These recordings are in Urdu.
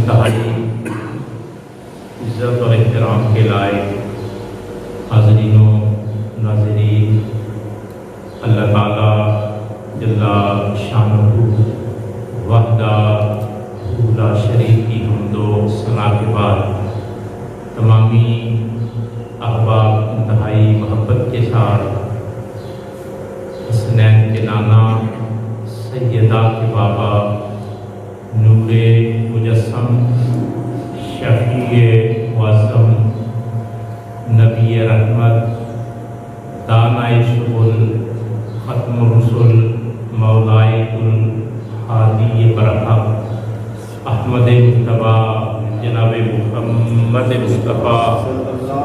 انتہائی عزت اور احترام کے لائق حاضرین و ناظرین، اللہ تعالیٰ جل شانہ وحدہ لا شریک کی حمد و ثنا کے بعد تمامی احباب انتہائی محبت کے ساتھ حسنین کے نانا سیدہ کے بابا نور مجسم شفیع معظم نبی رحمت دانائے شغل ختم الرسل مولائے الحادی برحق احمد مجتبی جناب محمد مصطفیٰ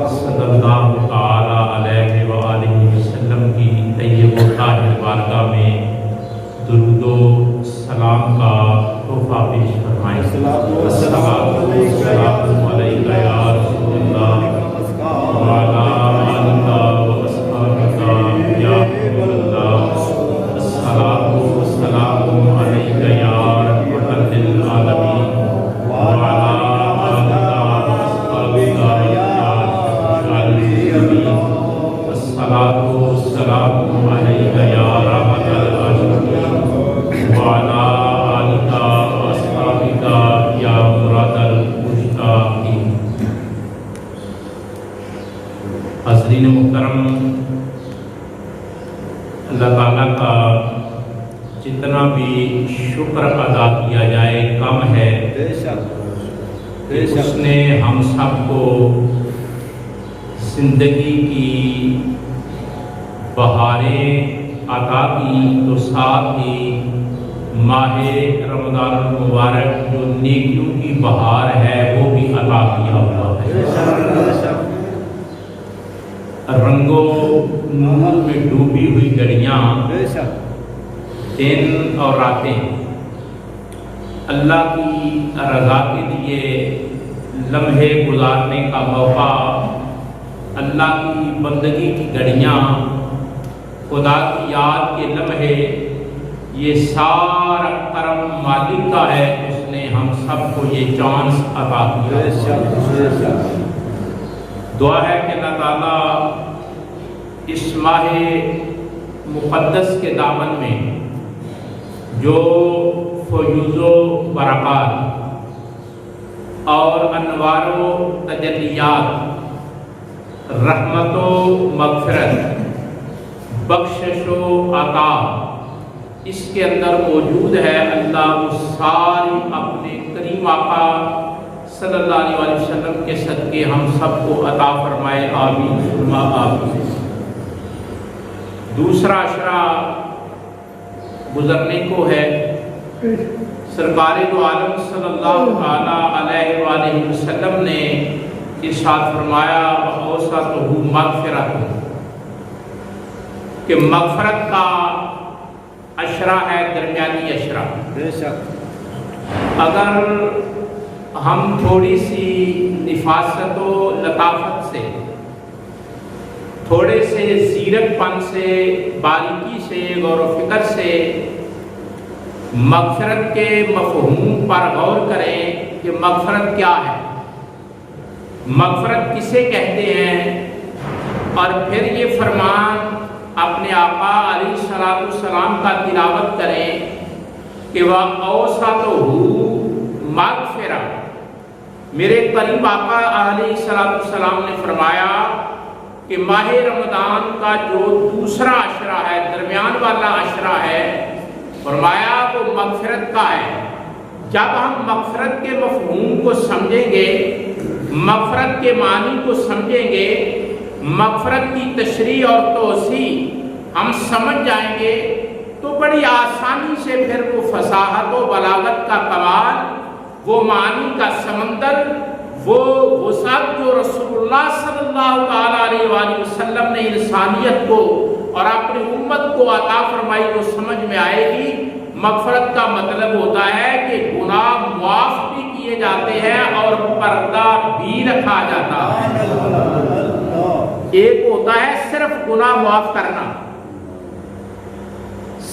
صلی اللہ تعالیٰ علیہ وآلہ وسلم کی طیب و طاہر بارگاہ میں درود و سلام کا تحفہ پیش فرمائیں۔ الصلاۃ والسلام علیک یا رسول اللہ وعلی آلک و اصحابک یا حبیب اللہ۔ الصلاۃ والسلام علیک یا رحمۃ للعالمین وعلی آلک و اصحابک یا شفیع المذنبین۔ الصلاۃ والسلام علیک یا رحمۃ للعالمین وعلی آلک و اصحابک یا مراد المشتاقین۔ حاضرین محترم، اللہ تعالیٰ کا جتنا بھی شکر ادا کیا جائے کم ہے کہ اس نے ہم سب کو زندگی کی بہاریں عطا کی، تو ساتھ ہی ماہ رمضان المبارک جو نیکیوں کی بہار ہے وہ بھی عطا کیا ہوا ہے۔ رنگوں نور میں ڈوبی ہوئی گھڑیاں، دن اور راتیں، اللہ کی رضا کے لیے لمحے گزارنے کا موقع، اللہ کی بندگی کی گھڑیاں، خدا کی یاد کے لمحے، یہ سارا کرم مالک کا ہے۔ اس نے ہم سب کو یہ چانس عطا کیا۔ دعا ہے کہ اللہ تعالیٰ اس ماہ مقدس کے دامن میں جو فیوض و برکات اور انوار و تجلیات، رحمت و مغفرت، بخشش و عطا اس کے اندر موجود ہے، اللہ وہ ساری اپنے کریم آقا صلی اللہ علیہ وسلم کے صدقے ہم سب کو عطا فرمائے، آمین ثم آمین۔ دوسرا عشرہ گزرنے کو ہے۔ سرکار دو عالم صلی اللہ علیہ وآلہ وسلم نے ارشاد فرمایا وَأَوْسَطُهُ مَغْفِرَةٌ، کہ مغفرت کا عشرہ ہے درمیانی عشرہ۔ اگر ہم تھوڑی سی نفاست و لطافت سے، تھوڑے سے زیرک پن سے، باریکی سے، غور و فکر سے مغفرت کے مفہوم پر غور کریں کہ مغفرت کیا ہے، مغفرت کسے کہتے ہیں، اور پھر یہ فرمان اپنے آقا علیہ السلام کا تلاوت کریں کہ وَأَوْسَطُهُ مَغْفِرَةٌ۔ میرے قریب آقا علیہ السلام نے فرمایا کہ ماہ رمضان کا جو دوسرا عشرہ ہے، درمیان والا عشرہ ہے، فرمایا وہ مغفرت کا ہے۔ جب ہم مغفرت کے مفہوم کو سمجھیں گے، مغفرت کے معنی کو سمجھیں گے، مغفرت کی تشریح اور توسیع ہم سمجھ جائیں گے، تو بڑی آسانی سے پھر وہ فصاحت و بلاغت کا کمال، وہ معنی کا سمندر، وہ وسعت جو رسول اللہ صلی اللہ علیہ وآلہ وسلم نے انسانیت کو اور اپنی امت کو عطا فرمائی، وہ سمجھ میں آئے گی۔ مغفرت کا مطلب ہوتا ہے کہ گناہ معاف بھی کیے جاتے ہیں اور پردہ بھی رکھا جاتا ہے۔ ایک ہوتا ہے صرف گناہ معاف کرنا،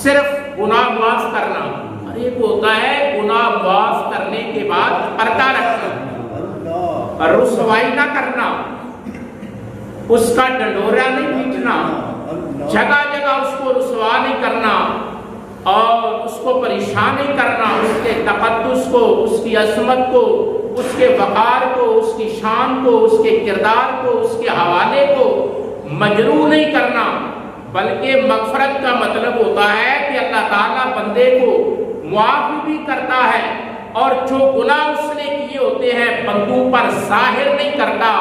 صرف گناہ معاف کرنا، ایک ہوتا ہے گناہ معاف کرنے کے بعد پردہ رکھنا اور رسوائی نہ کرنا، اس کا ڈنڈورا نہیں پیٹنا، جگہ جگہ اس کو رسوا نہیں کرنا اور اس کو پریشان نہیں کرنا، اس کے تقدس کو، اس کی عظمت کو، اس کے وقار کو، اس کی شان کو، اس کے کردار کو، اس کے حوالے کو مجروح نہیں کرنا، بلکہ مغفرت کا مطلب ہوتا ہے کہ اللہ تعالیٰ بندے کو معاف بھی کرتا ہے اور جو گناہ اس نے کیے ہوتے ہیں بندوں پر ظاہر نہیں کرتا،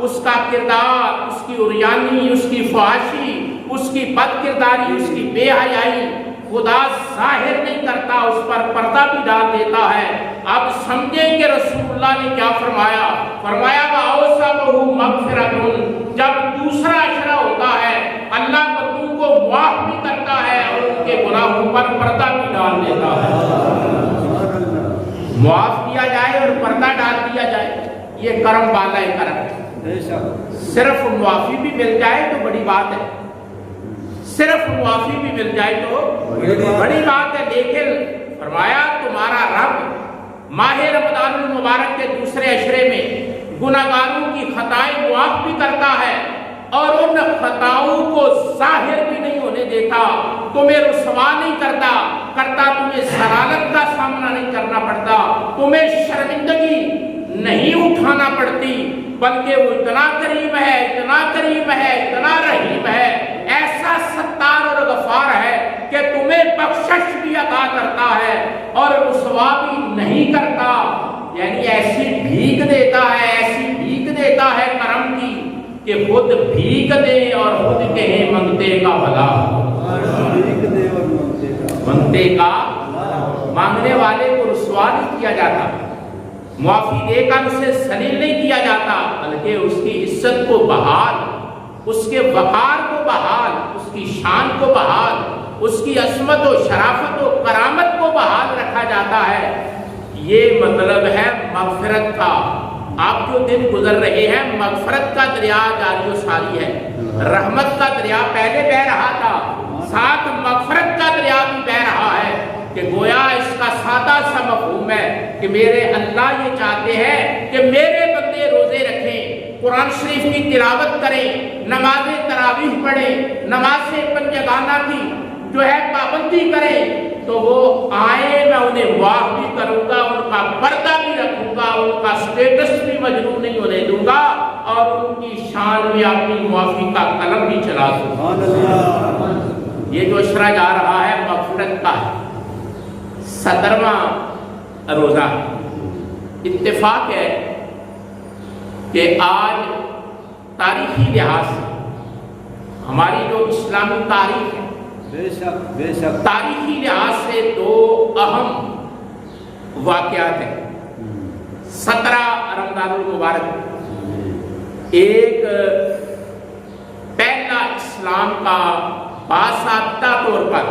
اس کا کردار، اس کی عریانی، اس کی فحاشی، اس کی بد کرداری، اس کی بے حیائی خدا ظاہر نہیں کرتا، اس پر پردہ بھی ڈال دیتا ہے۔ اب سمجھیں کہ رسول اللہ نے کیا فرمایا، فرمایا وَأَوْسَطُهُ مَغْفِرَةٌ، جب دوسرا عشرہ ہوتا ہے اللہ بندوں کو معاف بھی کرتا ہے اور ان کے گناہوں پر پردہ بھی ڈال دیتا ہے۔ معاف کیا جائے اور پردہ ڈال دیا جائے، یہ کرم والا ہے کرم۔ صرف معافی بھی مل جائے تو بڑی بات ہے، صرف معافی بھی مل جائے تو بڑی بات ہے، لیکن فرمایا تمہارا رب ماہ رمضان المبارک کے دوسرے عشرے میں گناہگاروں کی خطائیں معاف بھی کرتا ہے اور ان خطاؤں کو ظاہر بھی نہیں ہونے دیتا، تمہیں رسوا نہیں کرتا، تمہیں سرالت کا سامنا نہیں کرنا پڑتا، تمہیں شرمندگی نہیں اٹھانا پڑتی، بلکہ وہ اتنا کریم ہے، اتنا کریم ہے، اتنا رحیم ہے، ایسا ستار اور غفار ہے کہ تمہیں بخشش بھی عطا کرتا ہے اور رسوا بھی نہیں کرتا، یعنی ایسی بھیک دیتا ہے، ایسی بھیک دیتا ہے کرم کی کہ خود بھیک دے اور خود کہے منگتے کا بھلا، منگتے کا، مانگنے والے کو رسوا نہیں کیا جاتا، معافی دے کر اسے ذلیل نہیں کیا جاتا، بلکہ اس کی عزت کو بحال، اس کے وقار کو بحال، اس کی شان کو بحال، اس کی عظمت و شرافت و کرامت کو بحال رکھا جاتا ہے۔ یہ مطلب ہے مغفرت کا۔ آپ جو دن گزر رہے ہیں مغفرت کا دریا جاری و ساری ہے، رحمت کا دریا پہلے بہ رہا تھا، ساتھ مغفرت کا دریا بھی بہ رہا ہے، کہ گویا اس کا سادہ سا مفہوم ہے کہ میرے اللہ یہ چاہتے ہیں کہ میرے بندے روزے رکھیں، قرآن شریف کی تلاوت کریں، نماز تراویح پڑھیں، نماز پنجگانہ کی جو ہے پابندی کریں، تو وہ آئیں میں انہیں معاف بھی کروں گا، ان کا پردہ بھی رکھوں گا، ان کا سٹیٹس بھی مجروح نہیں ہونے دوں گا اور ان کی شان میں اپنی معافی کا قلم بھی چلا دوں گا۔ یہ جو عشرہ جا رہا ہے مغفرت کا ہے، 17واں روزہ، اتفاق ہے کہ آج تاریخی لحاظ سے ہماری جو اسلامی تاریخ ہے، تاریخی لحاظ سے دو اہم واقعات ہیں 17 رمضان المبارک۔ ایک پہلا اسلام کا باضابطہ طور پر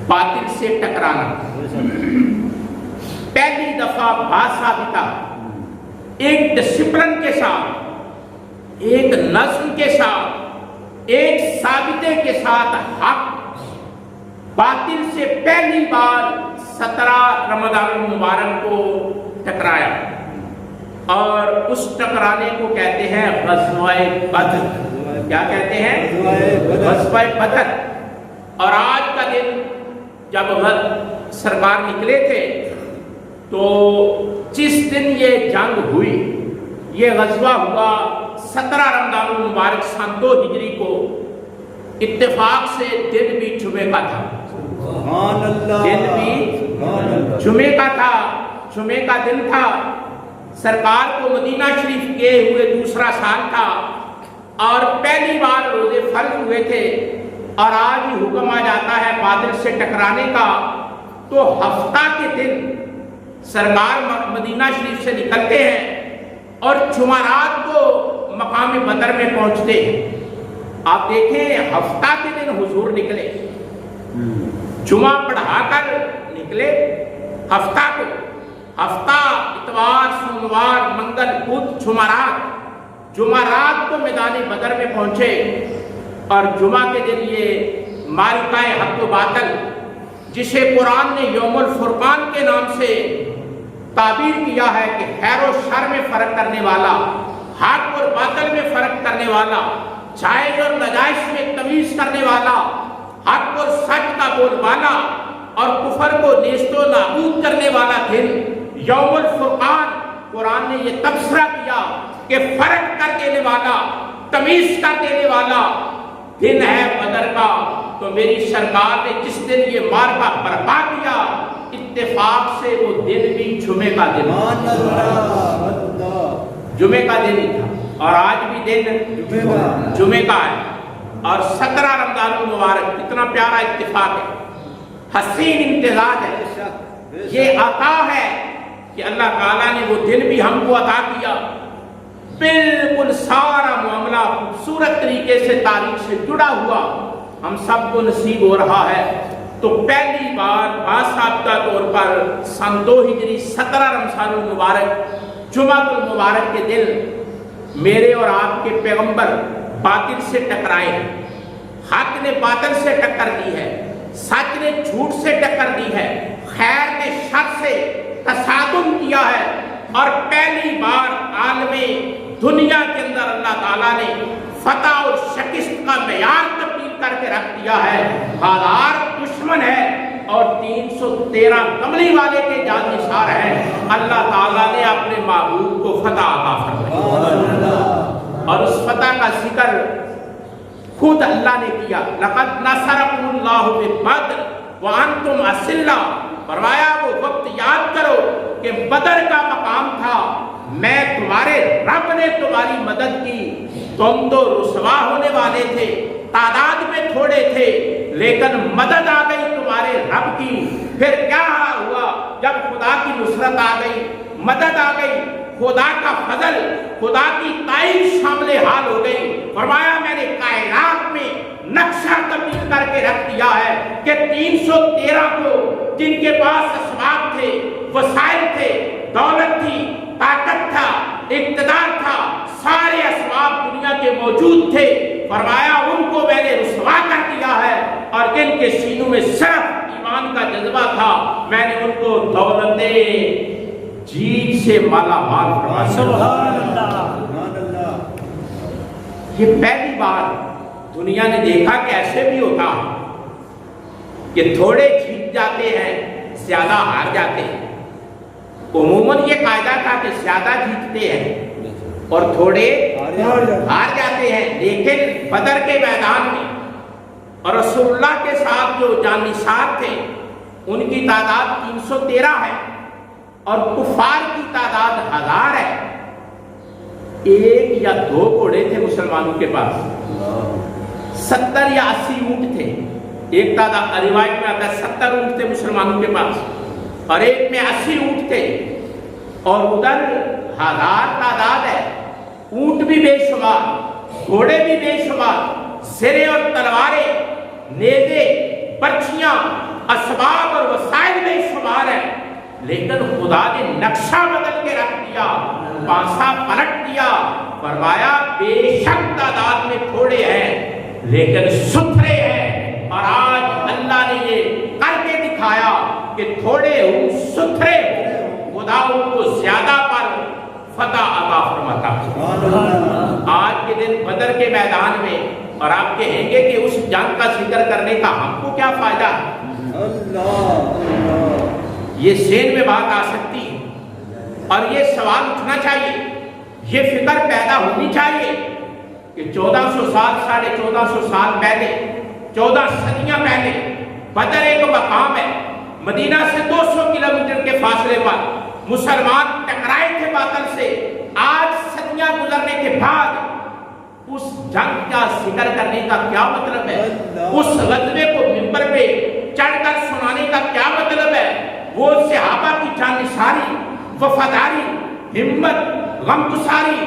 باطل سے ٹکرانا، پہلی دفعہ باضابطہ ایک ڈسپلن کے ساتھ، ایک نظم کے ساتھ، ایک ضابطے کے ساتھ حق باطل سے پہلی بار 17 رمضان المبارک کو ٹکرایا، اور اس ٹکرانے کو کہتے ہیں غزوہ بدر۔ کیا کہتے ہیں؟ غزوہ بدر۔ اور آج کا دن جب سرکار نکلے تھے تو جس دن یہ جنگ ہوئی، یہ غزوہ ہوا 17 رمضان المبارک سن 2 ہجری کو، اتفاق سے دن بھی جمعے کا تھا، دن بھی جمعے کا تھا، جمعے کا دن تھا، سرکار کو مدینہ شریف گئے ہوئے دوسرا سال تھا اور پہلی بار روزے فرض ہوئے تھے، اور آج ہی حکم آ جاتا ہے باطل سے ٹکرانے کا۔ تو ہفتہ کے دن سرکار مدینہ شریف سے نکلتے ہیں اور جمعرات کو مقام بدر میں پہنچتے ہیں۔ آپ دیکھیں ہفتہ کے دن حضور نکلے، جمعہ پڑھا کر نکلے ہفتہ کو، ہفتہ اتوار، سوموار، منگل، بدھ، جمعرات کو میدان بدر میں پہنچے، اور جمعہ کے دن یہ معرکہ حق و باطل، جسے قرآن نے یوم الفرقان کے نام سے تعبیر کیا ہے کہ خیر و شر میں فرق کرنے والا، حق اور باطل میں فرق کرنے والا، جائز اور ناجائز میں تمیز کرنے والا، حق اور سچ کا بول والا اور کفر کو نیست و نابود کرنے والا دن یوم الفرقان، قرآن نے یہ تبصرہ کیا کہ فرق کر دینے والا، تمیز کر دینے والا دن ہے بدر کا۔ تو میری سرکار نے جس دن یہ معرکہ برپا کیا، اتفاق سے وہ دن بھی جمعے کا دن، جمعے کا دن ہی تھا، اور آج بھی دن جمعے کا ہے، اور 17 رمضان المبارک، کتنا پیارا اتفاق ہے، حسین امتزاج ہے، یہ عطا ہے کہ اللہ تعالیٰ نے وہ دن بھی ہم کو عطا کیا۔ بالکل سارا معاملہ خوبصورت طریقے سے تاریخ سے جڑا ہوا ہم سب کو نصیب ہو رہا ہے۔ تو پہلی بار باضابطہ طور پر سن 2 ہجری 17 رمضان المبارک جمعہ المبارک کے دن میرے اور آپ کے پیغمبر باطل سے ٹکرائے ہیں، حق نے باطل سے ٹکر دی ہے، سچ نے جھوٹ سے ٹکر دی ہے، خیر نے شر سے تصادم کیا ہے، اور پہلی بار عالم دنیا کے اندر اللہ تعالیٰ نے فتح اور شکست کا معیار تبدیل کر کے رکھ دیا ہے۔ 1000 دشمن ہے اور 313 کملی والے کے جان نثار ہیں، اللہ تعالیٰ نے اپنے محبوب کو فتح عطا فرمائی، اور اس فتح کا ذکر خود اللہ نے کیا۔ لقد نصرکم اللہ ببدر وانتم اذلہ، فرمایا وہ وقت یاد کرو کہ بدر کا مقام تھا، میں تمہارے رب نے تمہاری مدد کی، تم تو رسوا ہونے والے تھے، تعداد میں تھوڑے تھے، لیکن مدد آ گئی تمہارے رب کی۔ پھر کیا ہوا جب خدا کی نصرت آ گئی، مدد آ گئی، خدا کا فضل، خدا کی تائید شامل حال ہو گئی، فرمایا میں نے کائنات میں نقشہ تبدیل کر کے رکھ دیا ہے کہ 313 کو جن کے پاس اسباب تھے، وسائل تھے، دولت تھی، طاقت تھا، اقتدار تھا، سارے اسباب دنیا کے موجود تھے، فرمایا ان کو میں نے رسوا کر دیا ہے، اور جن کے سینوں میں صرف ایمان کا جذبہ تھا میں نے ان کو دولت جیت سے مالا مال فرمایا۔ سبحان اللہ۔ یہ پہلی بار دنیا نے دیکھا کہ ایسے بھی ہوتا کہ تھوڑے جیت جاتے ہیں، زیادہ ہار جاتے ہیں۔ عموماً یہ قاعدہ تھا کہ زیادہ جیتتے ہیں اور تھوڑے ہار جاتے ہیں، لیکن بدر کے میدان میں اور رسول اللہ کے ساتھ جو جان نثار تھے ان کی تعداد 313 ہے اور کفار کی تعداد 1000 ہے۔ 1 یا 2 گھوڑے تھے مسلمانوں کے پاس، 70 یا 80 اونٹ تھے، ایک تعداد روایت میں آتا ہے 70 اونٹ تھے مسلمانوں کے پاس اور ایک میں 80 اونٹ تھے، اور ادھر 1000 تعداد ہے، اونٹ بھی بے شمار، گھوڑے بھی بے شمار، سرے اور تلواریں، نیزے، برچھیاں، اسباب اور وسائل بے شمار ہیں، لیکن خدا نے نقشہ بدل کے رکھ دیا، پانسا پلٹ دیا، فرمایا بے شک تعداد میں تھوڑے ہیں لیکن ستھرے ہیں، اور آج اللہ نے یہ کر کے دکھایا کہ تھوڑے ہوں ستھرے ہوں، خدا ان کو زیادہ پر فتح عطا فرماتا ہے۔ آج کے دن بدر کے میدان میں، اور آپ کہیں گے کہ اس جنگ کا ذکر کرنے کا ہم کو کیا فائدہ ہے؟ یہ ذہن میں بات آ سکتی ہے اور یہ سوال اٹھنا چاہیے، یہ فکر پیدا ہونی چاہیے کہ 1400 سال، 1450 سال پہلے، 14 صدیاں پہلے بدر ایک مقام ہے، مدینہ سے 200 کلومیٹر کے فاصلے پر مسلمان ٹکرائے تھے باطل سے۔ آج صدیاں گزرنے کے بعد اس جنگ کا ذکر کرنے کا کیا مطلب ہے؟ اس غزوے کو منبر پہ چڑھ کر سنانے کا کیا مطلب ہے؟ وہ صحابہ کی جانثاری، وفاداری، ہمت، غمگساری،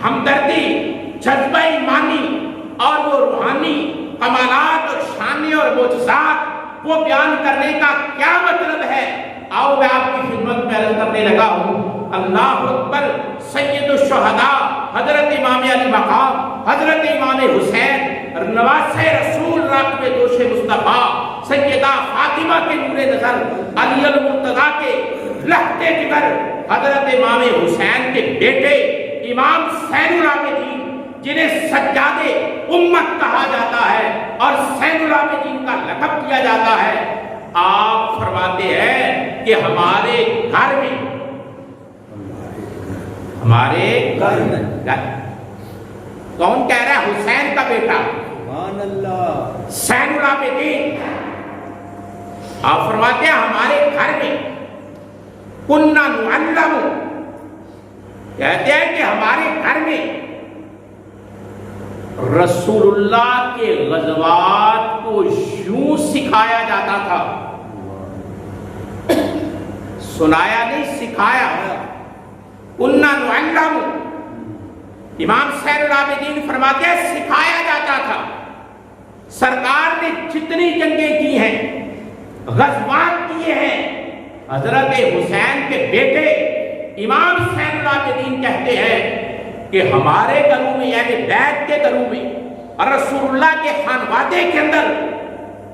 ہمدردی، جذبہ ایمانی اور وہ روحانی کمالات اور شان اور معجزات وہ بیان کرنے کا کیا مطلب ہے؟ آؤ میں آپ کی خدمت میں عرض کرنے لگا ہوں۔ اللہ اکبر، سید الشہداء حضرت امام علی مقام، حضرت امام حسین نواسہ رسول راکب دوش مصطفیٰ سیدہ فاطمہ کے نور نظر، علی المرتضیٰ کے لہتے جگر، حضرت امام حسین کے بیٹے امام زین العابدین جنہیں سجاد امت کہا جاتا ہے اور زین العابدین کا لقب دیا جاتا ہے، آپ فرماتے ہیں کہ ہمارے گھر میں، ہمارے گھر میں کون کہہ رہا ہے؟ حسین کا بیٹا سبحان اللہ، زین العابدین۔ آپ فرماتے ہیں ہمارے گھر میں کننا نعلم، کہتے ہیں کہ ہمارے گھر میں رسول اللہ کے غزوات کو یوں سکھایا جاتا تھا، سنایا نہیں، سکھایا۔ کننا نعلم، امام زین العابدین فرماتے ہیں سکھایا جاتا تھا۔ سرکار نے جتنی جنگیں کی ہیں، غزوات کیے ہیں، حضرت حسین کے بیٹے امام زین العابدین کہتے ہیں کہ ہمارے گھروں میں، یعنی بیت کے گھروں میں اور رسول اللہ کے خانوادے کے اندر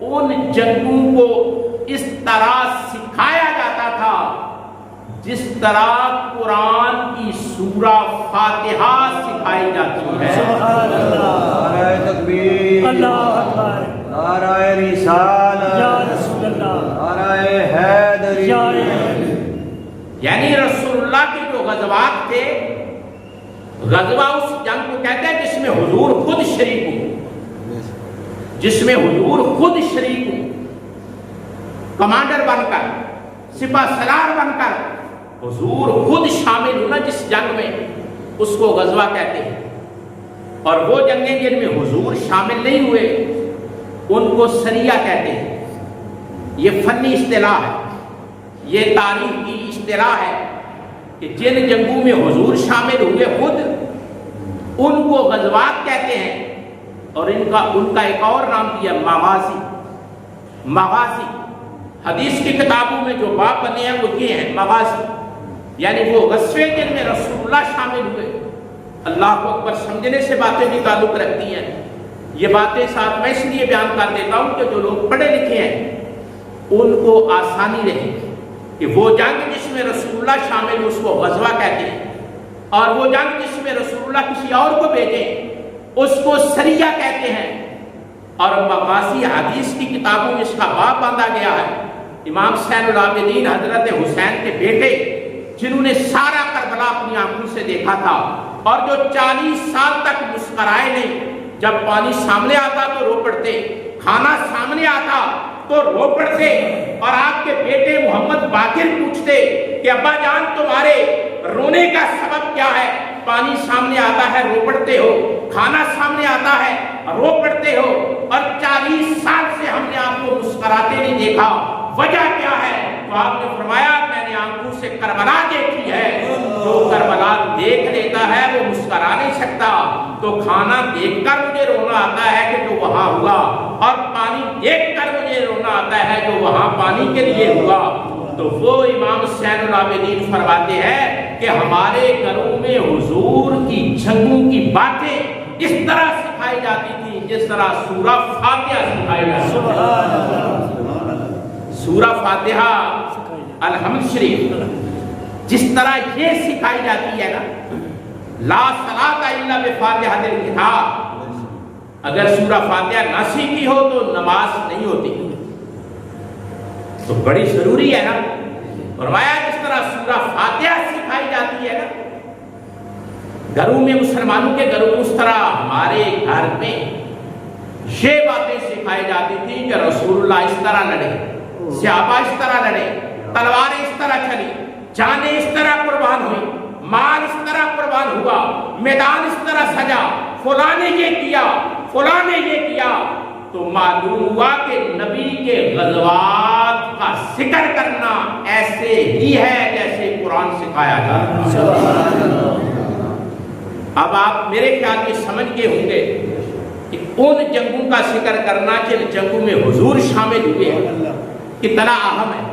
ان جنگوں کو اس طرح سکھایا جاتا تھا جس طرح قرآن کی سورہ فاتحہ سکھائی جاتی ہے۔ سبحان اللہ، نعرہ تکبیر، اللہ اکبر، نعرہ رسالت، یا رسول اللہ، نعرہ حیدری۔ یا رسول، یعنی رسول اللہ کے جو غزوات تھے، غزوہ اس جنگ کو کہتے ہیں جس میں حضور خود شریک ہوں، جس میں حضور خود شریک ہوں، کمانڈر بن کر، سپہ سالار بن کر حضور خود شامل ہونا جس جنگ میں، اس کو غزوہ کہتے ہیں۔ اور وہ جنگیں جن میں حضور شامل نہیں ہوئے ان کو سریہ کہتے ہیں۔ یہ فنی اصطلاح ہے، یہ تاریخ کی اصطلاح ہے کہ جن جنگوں میں حضور شامل ہوئے خود ان کو غزوات کہتے ہیں، اور ان کا ایک اور نام دیا مغازی۔ مغازی حدیث کی کتابوں میں جو باب بنے ہیں وہ یہ ہیں، مغازی یعنی وہ غزوے جن میں رسول اللہ شامل ہوئے۔ اللہ اکبر، سمجھنے سے باتیں بھی تعلق رکھتی ہیں۔ یہ باتیں ساتھ میں اس لیے بیان کر دیتا ہوں کہ جو لوگ پڑھے لکھے ہیں ان کو آسانی رہے کہ وہ جنگ جس میں رسول اللہ شامل اس کو غزوہ کہتے ہیں، اور وہ جنگ جس میں رسول اللہ کسی اور کو بھیجیں اس کو سریہ کہتے ہیں۔ اور مغازی حدیث کی کتابوں میں اس کا باب باندھا گیا ہے۔ امام زین العابدین حضرت حسین کے بیٹے جنہوں نے سارا کربلا اپنی آنکھوں سے دیکھا تھا اور جو 40 سال تک مسکرائے نہیں، جب پانی سامنے آتا تو رو پڑتے، کھانا سامنے آتا تو رو پڑتے، اور آپ کے بیٹے محمد باقر پوچھتے کہ ابا جان تمہارے رونے کا سبب کیا ہے؟ پانی سامنے آتا ہے رو پڑتے ہو، کھانا سامنے آتا ہے رو پڑتے ہو، اور 40 سال سے ہم نے آپ کو مسکراتے نہیں دیکھا، وجہ کیا ہے؟ تو آپ نے فرمایا میں نے آنکھوں سے کربلا دیکھی ہے، جو کربلا دیکھ لیتا ہے وہ مسکرا نہیں سکتا، تو کھانا دیکھ کر مجھے رونا آتا ہے کہ جو وہاں ہوا، اور پانی دیکھ کر مجھے رونا آتا ہے جو وہاں پانی کے لیے ہوا۔ تو وہ امام زین العابدین فرماتے ہیں کہ ہمارے گھروں میں حضور کی جنگوں کی باتیں اس طرح سکھائی جاتی تھی جس طرح سورہ فاتحہ سکھائی جاتی ہے۔ سورہ فاتحہ الحمد شریف جس طرح یہ سکھائی جاتی ہے نا، لا صلاۃ الا بفاتحۃ الکتاب، اگر سورہ فاتحہ نہ سیکھی ہو تو نماز نہیں ہوتی، تو بڑی ضروری ہے نا۔ فرمایا جس طرح سورہ فاتحہ سکھائی جاتی ہے نا گھروں میں، مسلمانوں کے گھروں میں، اس طرح ہمارے گھر میں یہ باتیں سکھائی جاتی تھی کہ رسول اللہ اس طرح لڑے، صحابہ اس طرح لڑے، تلواریں اس طرح چلی، جانیں اس طرح قربان ہوئی، مال اس طرح قربان ہوا، میدان اس طرح سجا، فلاں نے یہ کیا، فلاں نے یہ کیا۔ تو معلوم ہوا کہ نبی کے غزوات کا ذکر کرنا ایسے ہی ہے جیسے قرآن سکھایا جاتا ہے۔ اب آپ میرے خیال میں سمجھ گئے ہوں گے کہ ان جنگوں کا ذکر کرنا جن جنگوں میں حضور شامل ہوئے ہیں کتنا اہم ہے۔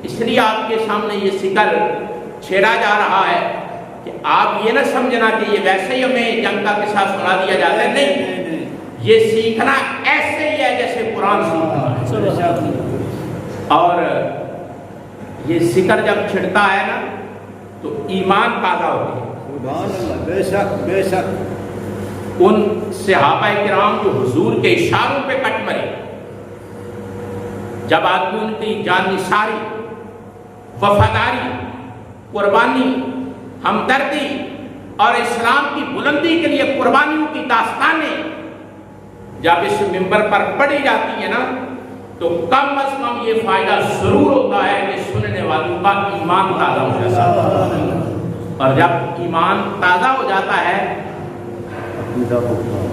اس لیے آپ کے سامنے یہ ذکر چھیڑا جا رہا ہے کہ آپ یہ نہ سمجھنا کہ یہ ویسے ہی ہمیں جنگ کا قصہ سنا دیا جاتا ہے، نہیں، یہ سیکھنا ایسے ہی ہے جیسے قرآن سیکھنا ہے. اور یہ ذکر جب چھڑتا ہے نا تو ایمان تازہ ہوتا ہے. سبحان اللہ. بے شک بے شک. ان صحابہ کرام جو حضور کے اشاروں پہ کٹ مرے، جب آدمی ان کی جان نثاری، وفاداری، قربانی، ہمدردی اور اسلام کی بلندی کے لیے قربانیوں کی داستانیں جب اس ممبر پر پڑھی جاتی ہیں نا تو کم از کم یہ فائدہ ضرور ہوتا ہے کہ سننے والوں کا ایمان تازہ ہو جاتا ہے. اور جب ایمان تازہ ہو جاتا ہے،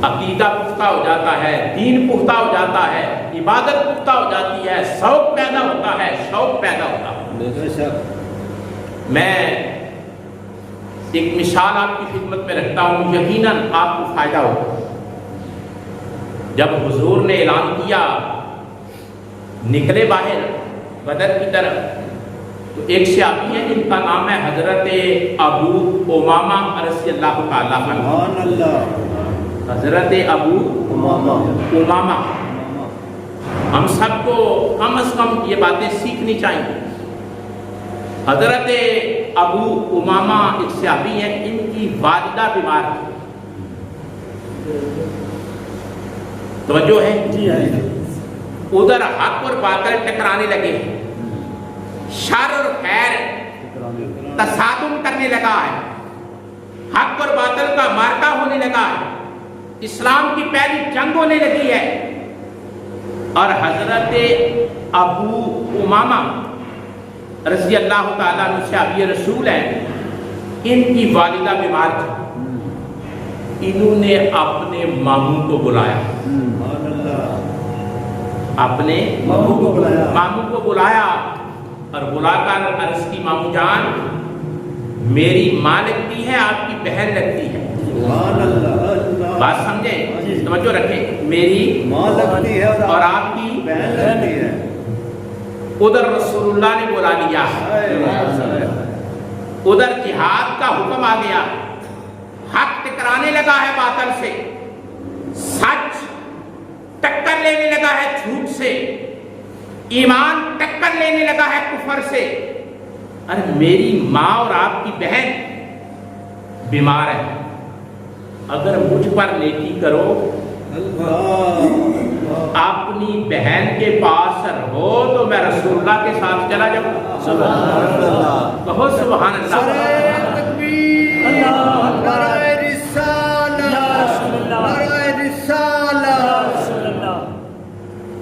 عقیدہ پختہ ہو جاتا ہے، دین پختہ ہو جاتا ہے، عبادت پختہ ہو جاتی ہے، شوق پیدا ہوتا ہے، شوق پیدا ہوتا ہے. میں ایک مثال آپ کی خدمت میں رکھتا ہوں، یقیناً آپ کو فائدہ ہوگا. جب حضور نے اعلان کیا نکلے باہر بدر کی طرف، تو ایک صحابی ہے جن کا نام ہے حضرت ابو امامہ رضی اللہ تعالیٰ عنہ. حضرت ابو امامہ. ہم سب کو کم از کم یہ باتیں سیکھنی چاہیے. حضرت ابو امامہ ایک صحابی ہیں، ان کی والدہ بیمار تھی. توجہ ہے؟ جی ہے. ادھر حق اور باطل ٹکرانے لگے ہیں، شر اور خیر تصادم کرنے لگا ہے، حق اور باطل کا مارکا ہونے لگا ہے، اسلام کی پہلی جنگ ہونے لگی ہے. اور حضرت ابو امامہ رضی اللہ تعالیٰ عنہ صحابی رسول ہیں، ان کی والدہ بیمار تھی. انہوں نے اپنے ماموں کو بلایا، اپنے ماموں کو بلایا اور بلا کر عرض کی، ماموں جان میری ماں لگتی ہے، آپ کی بہن لگتی ہے. بات سمجھیں، توجہ رکھیں، میری ماں لگتی ہے اور آپ کی بہن لگتی ہے. ادھر رسول اللہ نے بلا لیا، ادھر جہاد کا حکم آ گیا، حق ٹکرانے لگا ہے باطل سے، سچ ٹکر لینے لگا ہے جھوٹ سے، ایمان ٹکر لینے لگا ہے کفر سے. ارے میری ماں اور آپ کی بہن بیمار ہے، اگر مجھ پر نیکی کرو، اپنی بہن کے پاس رہو تو میں رسول اللہ کے ساتھ چلا جاؤں. کہو سبحان اللہ.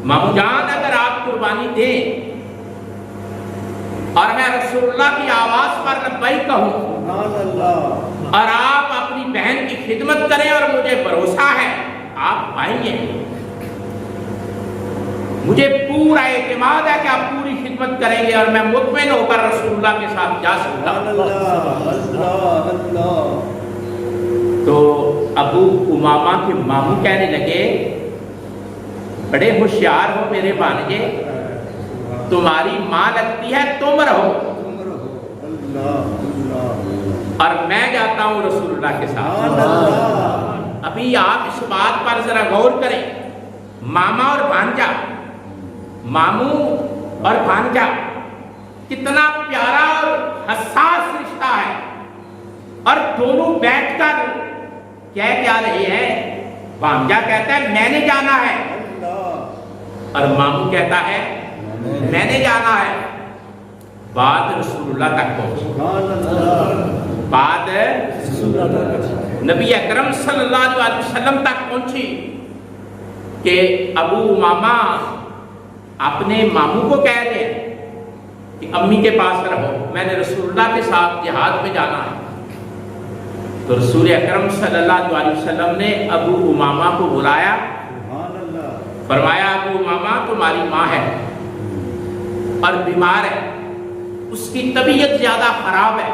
مامو جان اگر آپ قربانی دیں اور میں رسول اللہ کی آواز پر لبیک کہوں اور آپ اپنی بہن کی خدمت کریں، اور مجھے بھروسہ ہے آپ آئیں گے، مجھے پورا اعتماد ہے کہ آپ پوری خدمت کریں گے اور میں مطمئن ہو کر رسول اللہ کے ساتھ جا سکتا ہوں. تو ابو امامہ کے ماموں کہنے لگے، بڑے ہوشیار ہو میرے بھانجے، تمہاری ماں لگتی ہے، تم رہو اور میں جاتا ہوں رسول اللہ کے ساتھ. ابھی آپ اس بات پر ذرا غور کریں، ماما اور بھانجا، ماموں اور بھانجا، کتنا پیارا اور حساس رشتہ ہے، اور دونوں بیٹھ کر کیا رہے ہیں. بھانجا کہتا ہے میں نے جانا ہے، اور ماموں کہتا ہے میں نے جانا ہے. بات رسول اللہ تک پہنچی، بات نبی اکرم صلی اللہ علیہ وسلم تک پہنچی کہ ابو امامہ اپنے ماموں کو کہہ دے کہ امی کے پاس رہو، میں نے رسول اللہ کے ساتھ جہاد میں جانا ہے. تو رسول اکرم صلی اللہ علیہ وسلم نے ابو امامہ کو بلایا، فرمایا ابو امامہ تمہاری ماں ہے اور بیمار ہے، اس کی طبیعت زیادہ خراب ہے،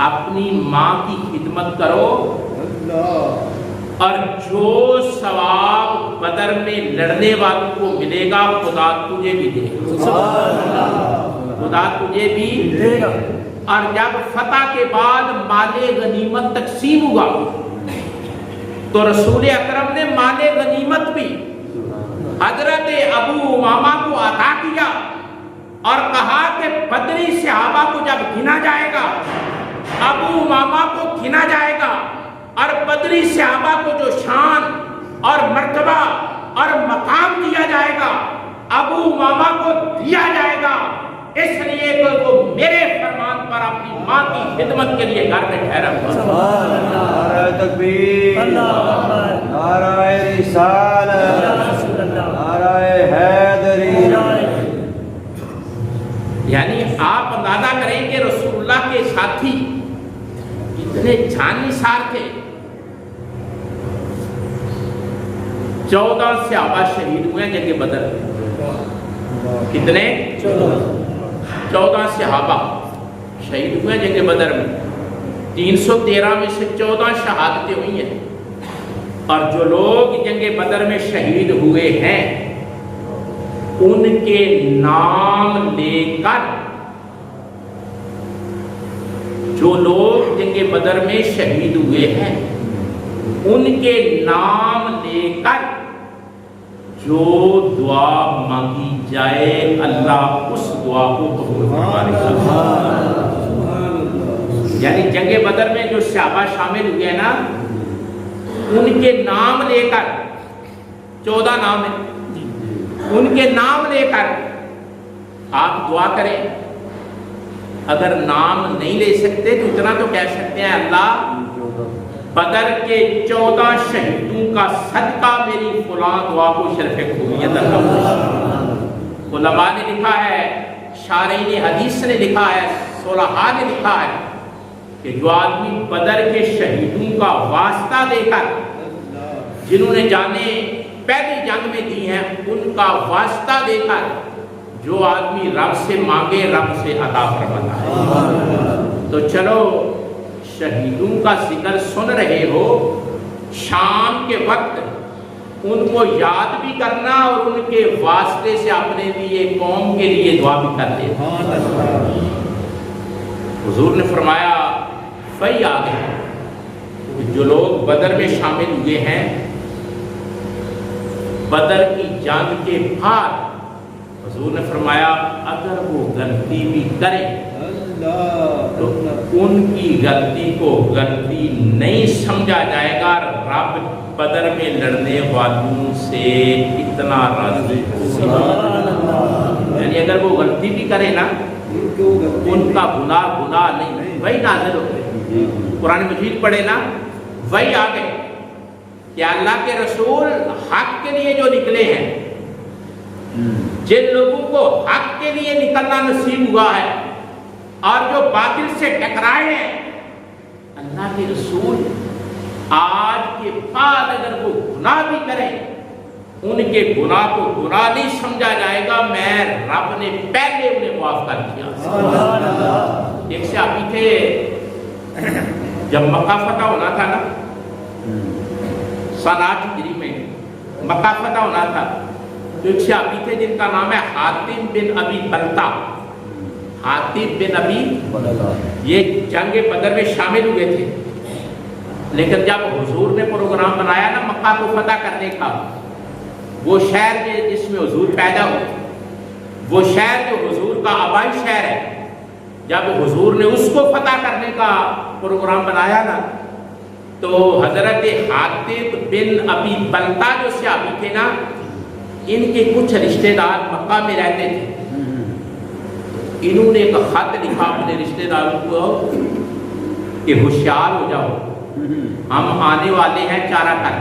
اپنی ماں کی خدمت کرو اور جو ثواب بدر میں لڑنے والوں کو ملے گا خدا تجھے بھی دے گا، خدا تجھے بھی دے گا. اور جب فتح کے بعد مال غنیمت تقسیم ہوا تو رسول اکرم نے مال غنیمت بھی حضرت ابو امامہ کو عطا کیا اور کہا کہ بدری صحابہ کو جب گنا جائے گا، ابو امامہ کو گنا جائے گا اور بدری صحابہ کو جو شان اور مرتبہ اور مقام دیا جائے گا ابو امامہ کو دیا جائے گا، اس لیے کہ وہ میرے فرمان پر اپنی ماں کی خدمت کے لیے گھر میں ٹھہرا ہوا۔ نعرہ تکبیر، نعرہ رسالت، نعرہ حیدری۔ یعنی آپ اندازہ کریں کہ رسول اللہ کے ساتھی اتنے جان نثار تھے، 14 صحابہ شہید ہوئے ہیں جنگ بدر میں۔ کتنے؟ 14 صحابہ شہید ہوئے ہیں جنگ بدر میں۔ 313 میں سے 14 شہادتیں ہوئی ہیں، اور جو لوگ جنگ بدر میں شہید ہوئے ہیں ان کے نام لے کر، جو لوگ جنگ بدر میں شہید ہوئے ہیں ان کے نام لے کر جو دعا مانگی جائے اللہ اس دعا کو قبول فرمائے۔ یعنی جنگ بدر میں جو صحابہ شامل ہوئے نا، ان کے نام لے کر، 14 نام ہیں، ان کے نام لے کر آپ دعا کریں۔ اگر نام نہیں لے سکتے تو اتنا تو کہہ سکتے ہیں، اللہ بدر کے 14 شہیدوں کا صدقہ میری فلاں دعا کو شرف قبولیت عطا فرما۔ علماء نے لکھا ہے، شارحین حدیث نے لکھا ہے، صلحاء نے لکھا ہے کہ جو آدمی بدر کے شہیدوں کا واسطہ دے کر، جنہوں نے جانیں پہلی جنگ میں دی ہیں، ان کا واسطہ دے کر جو آدمی رب سے مانگے رب سے عطا فرماتا ہے۔ تو چلو شہیدوں کا ذکر سن رہے ہو، شام کے وقت ان کو یاد بھی کرنا اور ان کے واسطے سے اپنے لیے، قوم کے لیے دعا بھی کرتے ہیں۔ حضور نے فرمایا فی آ گئے، جو لوگ بدر میں شامل ہوئے ہیں، بدر کی جنگ کے بعد حضور نے فرمایا اگر وہ غلطی بھی کریں تو ان کی غلطی کو غلطی نہیں سمجھا جائے گا، رب بدر میں لڑنے والوں سے اتنا راضی ہوگا۔ یعنی اگر وہ غلطی بھی کرے نا، ان کا گناہ نہیں، وہی نازل ہوتے۔ قرآن مجید پڑھے نا، وہی آ گئے کہ اللہ کے رسول حق کے لیے جو نکلے ہیں، جن لوگوں کو حق کے لیے نکلنا نصیب ہوا ہے اور جو باطل سے ٹکرائے ہیں، اللہ کے رسول آج کے بعد اگر وہ گناہ بھی کریں، ان کے گناہ کو گناہ نہیں سمجھا جائے گا، میں رب نے پہلے انہیں معاف کر دیا۔ ایک صحابی تھے، جب مکہ فتح ہونا تھا نا، سن 8 ہجری میں مکہ فتح ہونا تھا، تو ایک صحابی تھے جن کا نام ہے حاتم بن ابی بلتا۔ حاتم بن ابی، یہ جنگ بدر میں شامل ہوئے تھے، لیکن جب حضور نے پروگرام بنایا نا مکہ کو فتح کرنے کا، وہ شہر جس میں حضور پیدا ہوئے، وہ شہر جو حضور کا آبائی شہر ہے، جب حضور نے اس کو فتح کرنے کا پروگرام بنایا نا، تو حضرت حاتم بن ابی بلتا جو صحابی تھے نا، ان کے کچھ رشتہ دار مکہ میں رہتے تھے، انہوں نے ایک خط لکھا اپنے رشتہ داروں کو کہ ہوشیار ہو جاؤ، ہم آنے والے ہیں چارہ کر،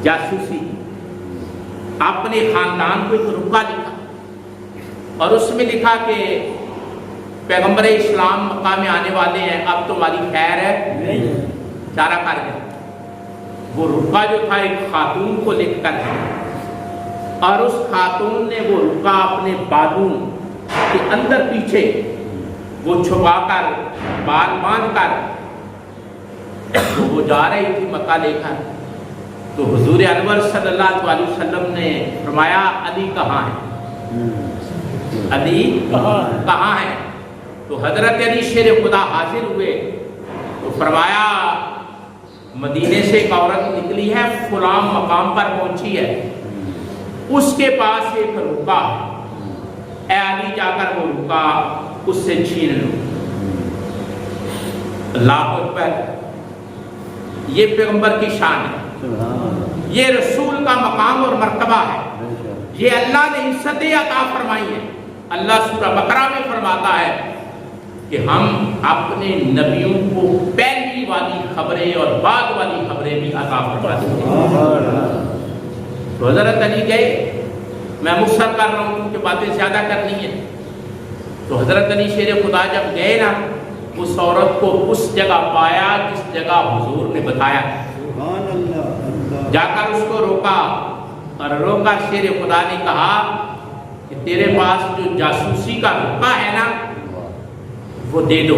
جاسوسی۔ اپنے خاندان کو ایک رکا لکھا اور اس میں لکھا کہ پیغمبر اسلام مکہ میں آنے والے ہیں، اب تمہاری خیر ہے، چارہ کر گئے۔ وہ رکا جو تھا ایک خاتون کو لکھ کر دیا، اور اس خاتون نے وہ رکا اپنے بازو کے اندر پیچھے وہ چھپا کر، بال باندھ کر، تو وہ جا رہی تھی مکہ لے کر، تو حضور انور صلی اللہ علیہ وسلم نے فرمایا علی کہاں ہے، علی کہاں ہے؟ تو حضرت علی شیر خدا حاضر ہوئے تو فرمایا مدینے سے ایک عورت نکلی ہے، فلاں مقام پر پہنچی ہے، اس کے پاس ایک رکا ہے، اے علی جا کر وہ رکا اس سے چھین لو۔ اللہ اکبر، یہ پیغمبر کی شان ہے، یہ رسول کا مقام اور مرتبہ ہے، یہ اللہ نے عزت عطا فرمائی ہے۔ اللہ سورہ بقرہ میں فرماتا ہے کہ ہم اپنے نبیوں کو پہلی والی خبریں اور بعد والی خبریں بھی عطا فرماتے ہیں۔ تو حضرت علی گئے، میں مختصر کر رہا ہوں کیونکہ باتیں زیادہ کرنی ہیں۔ تو حضرت علی شیر خدا جب گئے نا، اس عورت کو اس جگہ پایا جس جگہ حضور نے بتایا، جا کر اس کو روکا، اور روکا شیر خدا نے کہا کہ تیرے پاس جو جاسوسی کا رکا ہے نا وہ دے دو۔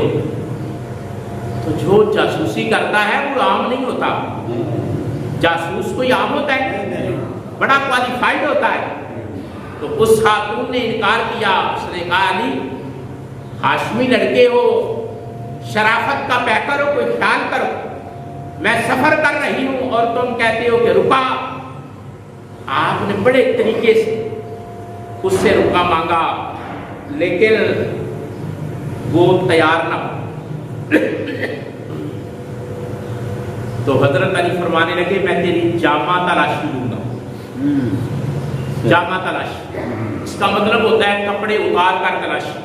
تو جو جاسوسی کرتا ہے وہ عام نہیں ہوتا، جاسوس کوئی عام ہوتا ہے، بڑا کوالیفائڈ ہوتا ہے۔ تو اس خاتون نے انکار کیا، اس نے کہا علی ہاشمی لڑکے ہو، شرافت کا پیکر ہو، کوئی خیال کرو، میں سفر کر رہی ہوں اور تم کہتے ہو کہ رکا۔ آپ نے بڑے طریقے سے اس سے رکا مانگا، لیکن وہ تیار نہ ہو۔ تو حضرت علی فرمانے لگے میں تیری جامہ تلاشی لوں گا۔ جامہ تلاشی اس کا مطلب ہوتا ہے کپڑے اتار کر تلاشی،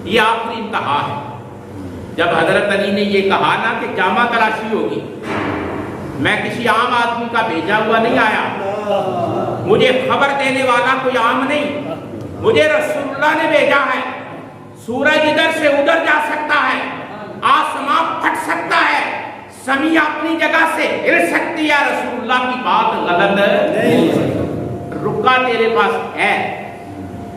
یہ آخری انتہا ہے۔ جب حضرت علی نے یہ کہا نا کہ جامہ تلاشی ہوگی، میں کسی عام آدمی کا بھیجا ہوا نہیں آیا، مجھے خبر دینے والا کوئی عام نہیں، مجھے رسول اللہ نے بھیجا ہے۔ سورج ادھر سے ادھر جا سکتا ہے، آسمان پھٹ سکتا ہے، زمین اپنی جگہ سے ہل سکتی ہے، رسول اللہ کی بات غلط نہیں۔ رکا تیرے پاس ہے،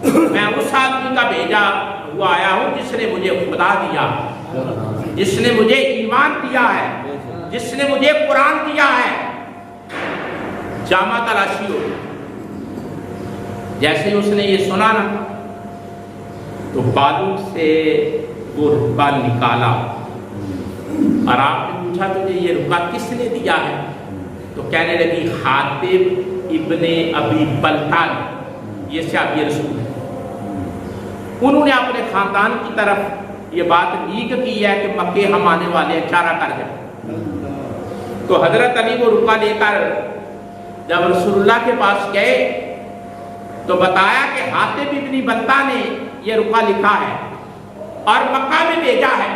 میں اس آدمی کا بھیجا ہوا آیا ہوں جس نے مجھے خدا دیا، جس نے مجھے ایمان دیا ہے، جس نے مجھے قرآن دیا ہے۔ جامہ تلاشی ہو۔ جیسے ہی اس نے یہ سنا نا تو بالوں سے وہ رکا نکالا، اور آپ نے پوچھا تجھے یہ رکا کس نے دیا ہے؟ تو کہنے لگی حاتب ابن ابی بلتہ نے، یہ صحابی رسول ہے، انہوں نے اپنے خاندان کی طرف یہ بات لیک کی ہے کہ مکے ہم آنے والے ہیں، چارہ کر جائیں۔ تو حضرت علی وہ رکا لے کر جب رسول اللہ کے پاس گئے تو بتایا کہ حاتب ابن بلتہ نے یہ رکا لکھا ہے اور مکہ میں بھیجا ہے۔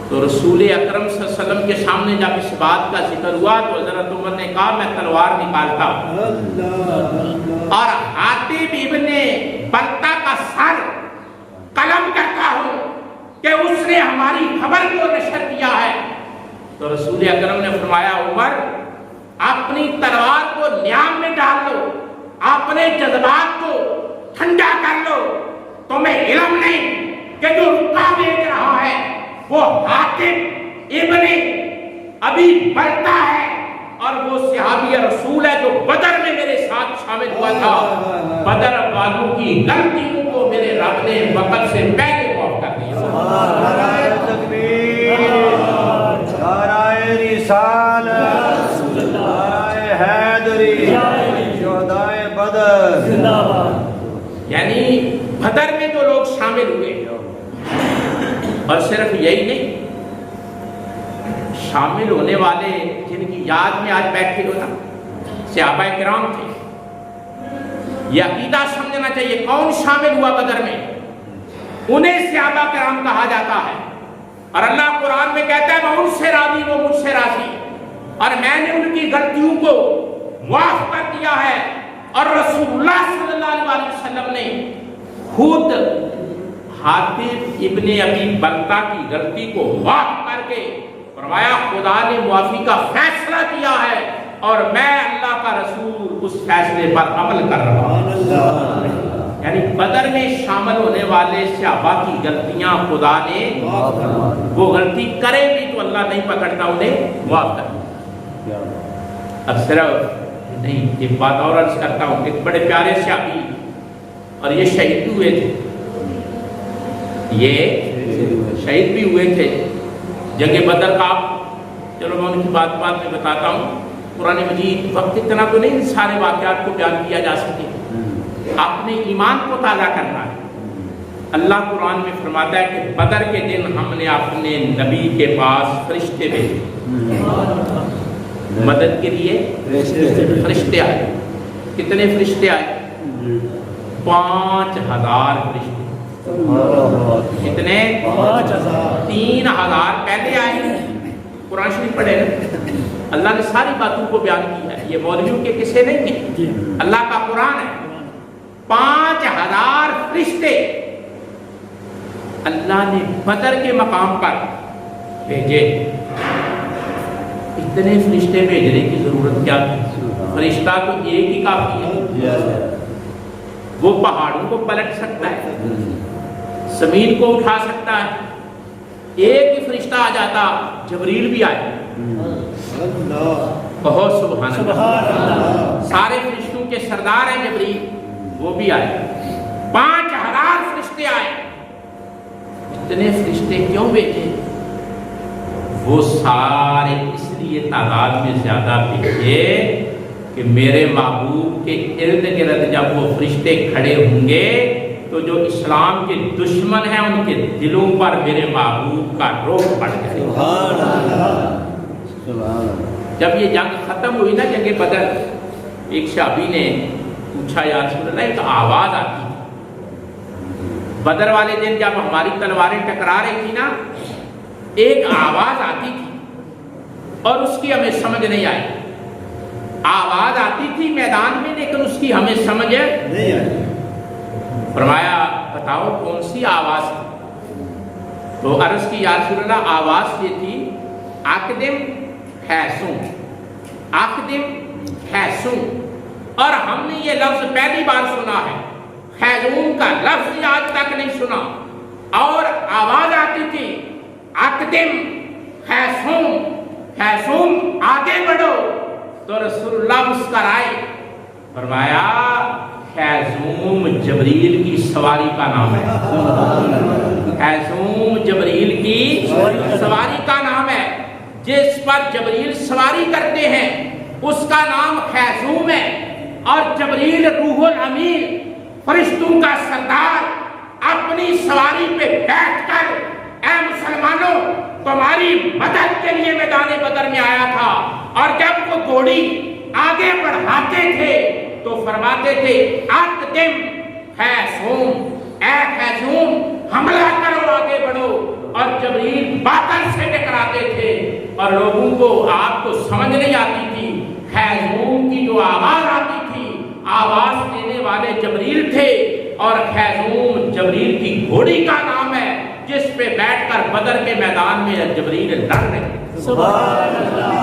تو رسول اکرم صلی اللہ علیہ وسلم کے سامنے جب اس بات کا ذکر ہوا تو حضرت عمر نے کہا میں تلوار نکالتا اور حاتب ابن بلتہ کا سر قلم کرتا ہوں کہ اس نے ہماری خبر کو نشر کیا ہے۔ تو رسول اکرم نے فرمایا عمر اپنی تلوار کو نیام میں ڈال لو، اپنے جذبات کو ٹھنڈا کر لو، تمہیں علم نہیں کہ جو رکا بیچ رہا ہے وہ حاتب ابن ابی بلتہ ہے، اور وہ صحابی رسول ہے جو بدر میں میرے ساتھ شامل ہوا تھا۔ بدر والوں کی غلطیوں کو میرے رب نے وقت سے پہلے معاف کر دیا۔ نعرہ تکبیر، نعرہ رسالت، نعرہ حیدری، شہدائے بدر۔ یعنی بدر میں جو لوگ شامل ہوئے، اور صرف یہی نہیں، شامل ہونے والے جن کی یاد میں آج بیٹھے ہو نا صحابہ کرام تھے، یہ عقیدہ سمجھنا چاہیے کون شامل ہوا بدر میں، انہیں صحابہ کرام کہا جاتا ہے۔ اور اللہ قرآن میں کہتا ہے میں ان سے راضی وہ مجھ سے راضی، اور میں نے ان کی غلطیوں کو معاف کر دیا ہے۔ اور رسول اللہ صلی اللہ علیہ وسلم نے خود حاتب ابن ابی بلتہ کی غلطی کو معاف کر کے فرمایا خدا نے معافی کا فیصلہ کیا ہے اور میں اللہ کا رسول اس فیصلے پر عمل کر رہا ہوں۔ یعنی بدر میں شامل ہونے والے صحابہ کی غلطیاں خدا نے وہ غلطی کرے بھی تو اللہ نہیں پکڑتا، انہیں معاف کرتا۔ اب صرف نہیں، ایک بات اور عرض کرتا ہوں، ایک بڑے پیارے صحابی اور یہ شہید ہوئے تھے، یہ شہید بھی ہوئے تھے، جنگ بدر کا چلو میں ان کی بات میں بتاتا ہوں. قرآن مجید وقت اتنا تو نہیں سارے واقعات کو بیان کیا جا سکے. آپ نے ایمان کو تازہ کرنا ہے. اللہ قرآن میں فرماتا ہے کہ بدر کے دن ہم نے اپنے نبی کے پاس فرشتے بھیجے مدد کے لیے. فرشتے آئے. کتنے فرشتے آئے؟ 5000 فرشتے. کتنے؟ 3000 پہلے آئے. قرآن شریف پڑھے نا, اللہ نے ساری باتوں کو بیان کیا ہے. یہ مولویوں کے قصے نہیں ہیں, اللہ کا قرآن ہے. 5000 فرشتے اللہ نے بدر کے مقام پر بھیجے. اتنے فرشتے بھیجنے کی ضرورت کیا تھی؟ فرشتہ تو ایک ہی کافی ہے. وہ پہاڑوں کو پلٹ سکتا ہے, زمین کو اٹھا سکتا ہے. ایک ہی فرشتہ آ جاتا. جبریل بھی آئے. بہت سبحان اللہ. سارے فرشتوں کے سردار ہیں جبریل, وہ بھی آئے. 5000 فرشتے آئے. اتنے فرشتے کیوں بھیجے؟ وہ سارے اس لیے تعداد میں زیادہ بھیجے کہ میرے محبوب کے ارد گرد جب وہ فرشتے کھڑے ہوں گے تو جو اسلام کے دشمن ہیں ان کے دلوں پر میرے محبوب کا روح پڑ جائے. جب یہ جنگ ختم ہوئی نا, جنگ بدر, ایک صحابی نے پوچھا یا رسول اللہ ایک آواز آتی تھی بدر والے دن جب ہماری تلواریں ٹکرا رہی تھی نا, ایک آواز آتی تھی اور اس کی ہمیں سمجھ نہیں آئی. آواز آتی تھی میدان میں لیکن اس کی ہمیں سمجھ نہیں آئی. فرمایا بتاؤ کون سی آواز تھی؟ تو عرض کی یا رسول اللہ آواز یہ تھی اقدم حیثم, اقدم حیثم. اور ہم نے یہ لفظ پہلی بار سنا ہے, خیزوم کا لفظ آج تک نہیں سنا. اور آواز آتی تھی اقدم حیثم, حیثم آگے بڑھو. تو رسول اللہ مسکرائے, فرمایا خیزوم جبریل کی سواری کا نام ہے. خیزوم جبریل کی سواری کا نام ہے. جس پر جبریل سواری کرتے ہیں اس کا نام خیزوم ہے. اور جبریل روح الامین, فرشتوں کا سردار, اپنی سواری پہ بیٹھ کر اے مسلمانوں تمہاری مدد کے لیے میدان بدر میں آیا تھا. اور جب وہ گھوڑی آگے بڑھاتے تھے تو فرماتے تھے اقدم حیثم, اے حیثم حملہ کرو, آگے بڑھو. اور جبریل باطن سے ٹکراتے تھے اور لوگوں کو آپ کو سمجھ نہیں آتی تھی. حیثم کی جو آواز آتی تھی آواز دینے والے جبریل تھے. اور خیزوم جبریل کی گھوڑی کا نام ہے جس پہ بیٹھ کر بدر کے میدان میں جبریل لڑ رہے. سبحان اللہ,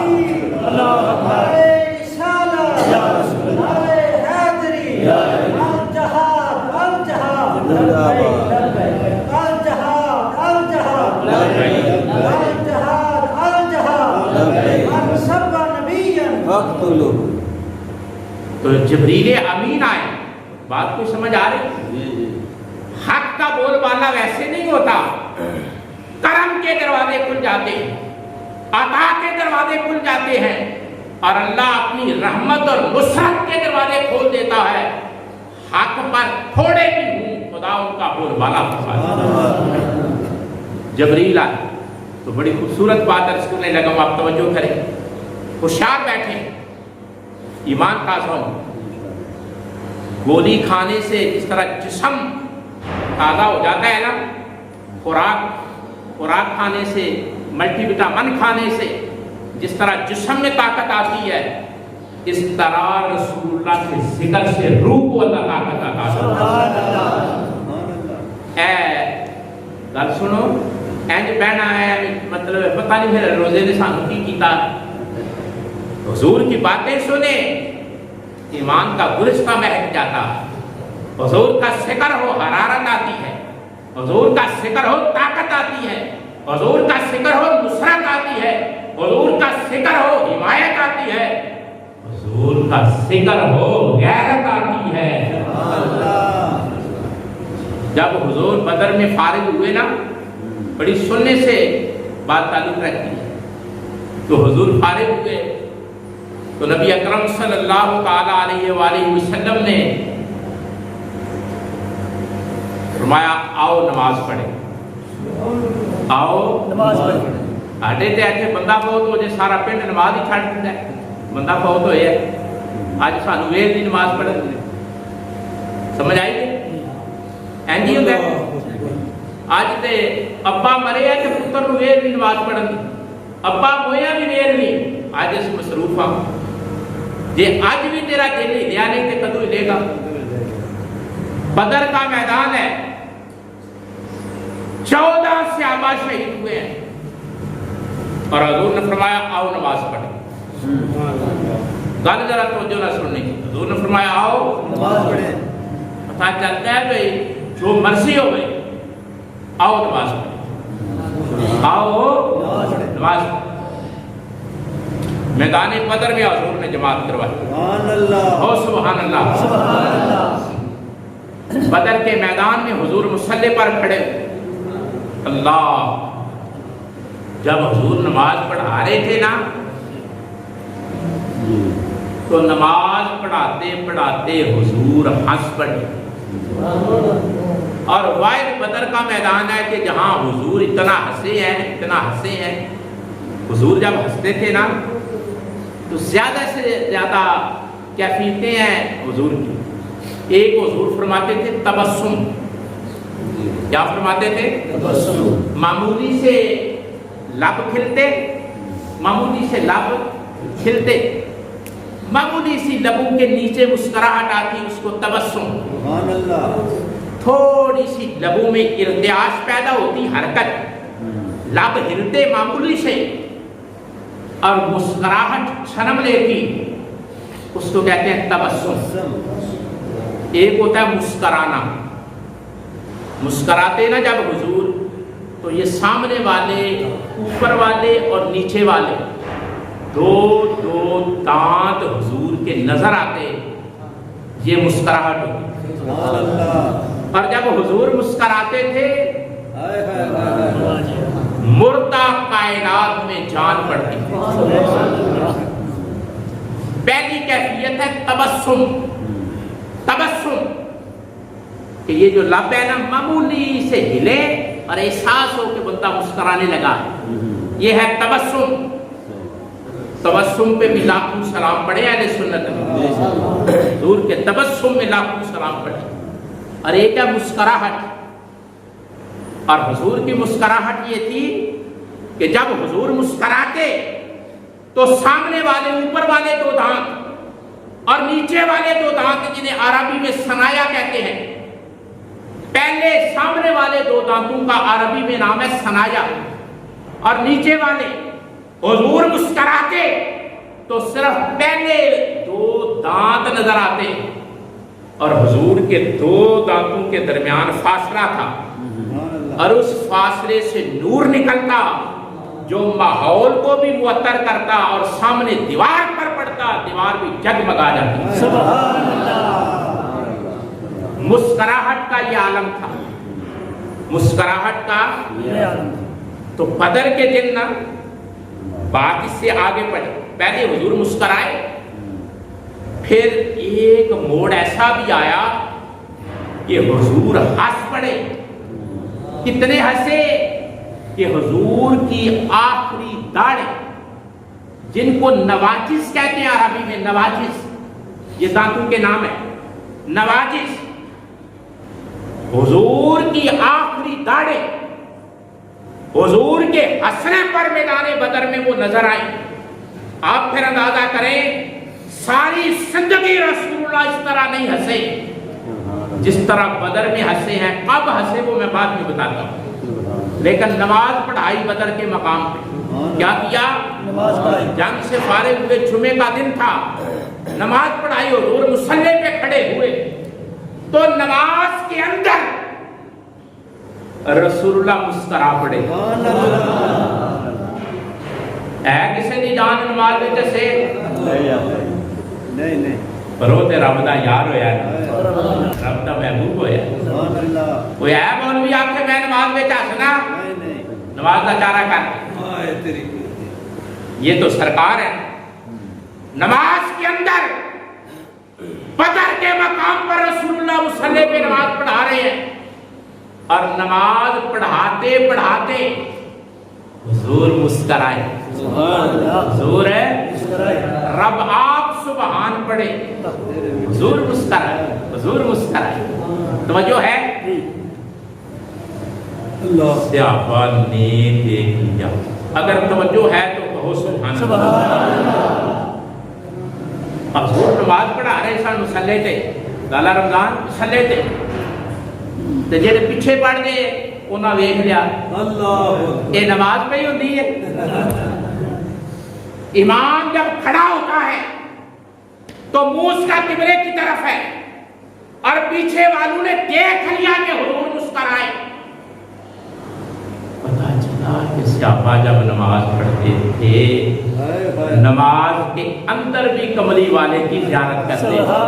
اللہ اکبر. یا رسول اللہ, حیدری, الجہاد, الجہاد, الجہاد, الجہاد, الجہاد, سب نبیًا فاقتلوا. تو جبریل امین آئے. بات کو سمجھ آ رہی؟ حق کا بول بالا ویسے نہیں ہوتا. کرم کے دروازے کھل جاتے ہیں, عطا کے دروازے کھل جاتے ہیں, اور اللہ اپنی رحمت اور نصرت کے دروازے کھول دیتا ہے. حق پر تھوڑے بھی ہوں خدا ان کا بول بالا ہوتا. جبریل آئے تو بڑی خوبصورت بات عرض کرنے لگا ہوں, آپ توجہ کریں. ہوشیار بیٹھے, ایمان کا سو. گولی کھانے سے جس طرح جسم تازہ ہو جاتا ہے نا, خوراک کھانے سے, ملٹی وٹامن کھانے سے جس طرح جسم میں طاقت آتی ہے, اس طرح رسول اللہ کے ذکر سے روح کو اللہ طاقت عطا. اے گل سنو, اینج بہنا ہے مطلب پتہ نہیں پھر روزے نے سانو کی کیتا. حضور کی باتیں سنیں ایمان کا گلستہ مہک جاتا. حضور کا ذکر ہو حرارت آتی ہے, حضور کا ذکر ہو طاقت آتی ہے, حضور کا ذکر ہو نصرت آتی ہے, حضور کا ذکر ہو حمایت آتی ہے, حضور کا ذکر ہو غیرت آتی ہے. جب حضور بدر میں فارغ ہوئے نا, بڑی سننے سے بات تعلق رکھتی ہے۔ تو حضور فارغ ہوئے تو نبی اکرم صلی اللہ تعالی علیہ وآلہ وسلم نے فرمایا آؤ نماز پڑھے، آؤ نماز پڑھیں۔ آڈے تے ایتھے بندہ بہت ہو جائے سارا پنڈ نماز ہی چھڑ دیتا ہے، بندہ بہت ہوئے ہے آج سانو ویر دی نماز پڑھن دے، سمجھ آئی گئی؟ اینجی ہوتا ہے آج تے ابا مرے ہے کہ پتر نو ویر دی نماز پڑھن دی، ابا مویا بھی ویر نہیں، آج اس مصروف ہاں جے آج بھی تیرا دل ہی دیا نہیں تے کدو ہی لے گا۔ بدر کا میدان ہے، 14 صحابہ شہید ہوئے ہیں اور حضور نے فرمایا آؤ نماز پڑھیں۔ گل ذرا توجہ نہ سننی، حضور نے فرمایا آؤ نماز پڑھیں۔ پتہ چلتا ہے بھئی جو مرضی ہو گئی آؤ نماز پڑھیں، آؤ نماز پڑھیں۔ میدان بدر میں حضور نے جماعت کروائی، سبحان اللہ، او سبحان اللہ۔ سبحان اللہ۔ بدر کے میدان میں حضور مصلی پر کھڑے، اللہ جب حضور نماز پڑھا رہے تھے نا تو نماز پڑھاتے پڑھاتے حضور ہنس پڑے، اور واحد بدر کا میدان ہے کہ جہاں حضور اتنا ہنسے ہیں۔ حضور جب ہنستے تھے نا تو زیادہ سے زیادہ کیفیتیں ہیں حضور کی۔ ایک حضور فرماتے تھے تبسم، کیا فرماتے تھے؟ تبسم۔ معمولی سے لب کھلتے، معمولی سے لب کھلتے، معمولی سی لبوں کے نیچے مسکراہٹ آتی، اس کو تبسم۔ سبحان اللہ، تھوڑی سی لبوں میں ارتعاش پیدا ہوتی، حرکت، لب ہلتے معمولی سے اور مسکراہٹ چھنم لیتی، اس کو کہتے ہیں تبسم۔ ایک ہوتا ہے مسکرانا، مسکراتے نا جب حضور تو یہ سامنے والے، اوپر والے اور نیچے والے دو دانت حضور کے نظر آتے، یہ مسکراہٹ ہوتی۔ سبحان اللہ، اور جب حضور مسکراتے تھے ہائے ہائے ہائے، مردہ کائنات میں جان پڑتی تھی۔ پہلی کیفیت ہے تبسم، تبسم کہ یہ جو لب ہے نا معمولی سے ہلے اور احساس ہو کہ بندہ مسکرانے لگا، یہ ہے تبسم۔ تبسم پہ بھی لاکھوں سلام پڑھے اہل سنت نے، حضور کے تبسم میں لاکھوں سلام پڑھے۔ اور ایک ہے مسکراہٹ، اور حضور کی مسکراہٹ یہ تھی کہ جب حضور مسکراتے تو سامنے والے، اوپر والے دو دانت اور نیچے والے دو دانت، جنہیں عربی میں ثنایا کہتے ہیں، پہلے سامنے والے دو دانتوں کا عربی میں نام ہے ثنایا، اور نیچے والے حضور مسکراتے تو صرف پہلے دو دانت نظر آتے، اور حضور کے دو دانتوں کے درمیان فاصلہ تھا، اور اس فاصلے سے نور نکلتا جو ماحول کو بھی معطر کرتا اور سامنے دیوار پر پڑتا، دیوار بھی جگمگا جاتی۔ سبحان اللہ۔ مسکراہٹ کا یہ عالم تھا، مسکراہٹ کا۔ یہ عالم۔ تو بدر کے دن نا بات اس سے آگے بڑھی، پہلے حضور مسکرائے، پھر ایک موڑ ایسا بھی آیا کہ حضور ہنس پڑے۔ کتنے ہنسے کہ حضور کی آخری داڑیں، جن کو نواجس کہتے ہیں عربی میں، نواجس یہ دانتوں کے نام ہے، نواجس، حضور کی آخری داڑیں حضور کے ہنسنے پر میدان بدر میں وہ نظر آئی۔ آپ پھر اندازہ کریں ساری زندگی رسول اللہ اس طرح نہیں ہنسے جس طرح بدر میں ہنسے ہیں۔ کب ہنسے وہ میں بعد میں بتاتا ہوں، لیکن نماز پڑھائی بدر کے مقام پہ۔ کیا کیا؟ نماز پڑھائی۔ جنگ سے فارغ ہوئے، جمعے کا دن تھا، نماز پڑھائی، حضور مصلی پہ کھڑے ہوئے تو نماز کے اندر رسول اللہ مسکرا پڑے۔ ہے کسی دی جان نماز میں سے نہیں روتے رب دا یار ہویا ہے، رب دا محبوب ہویا ہے۔ کوئی ہے مولوی آپ کے میں نماز میں ہنسنا؟ نماز کا چارہ کر آئے تیری یہ تو سرکار ہے نماز کے اندر بدر کے مقام پر رسول اللہ مصلی پہ نماز پڑھا رہے ہیں اور نماز پڑھاتے پڑھاتے حضور مسکرائے حضور ہے رب آپ سبحان پڑھے حضور مسکرائے توجہ ہے اللہ صحابہ نے دیکھ لیا اگر توجہ ہے تو کہو سبحان اللہ اب حضور نماز پڑھا رہے سن مصلی تے لالا رمضان مصلی تے تے جڑے پیچھے پڑھ گئے انہاں ویکھ لیا اللہ یہ نماز پہ ہی ہوتی ہے امام جب کھڑا ہوتا ہے تو منہ اس کا قبلے کی طرف ہے اور پیچھے والوں نے دیکھ لیا کہ حضور مسکرائے پتہ چلا کہ صحابہ جب نماز پڑھتے تھے نماز کے اندر بھی کملی والے کی زیارت کرتے تھے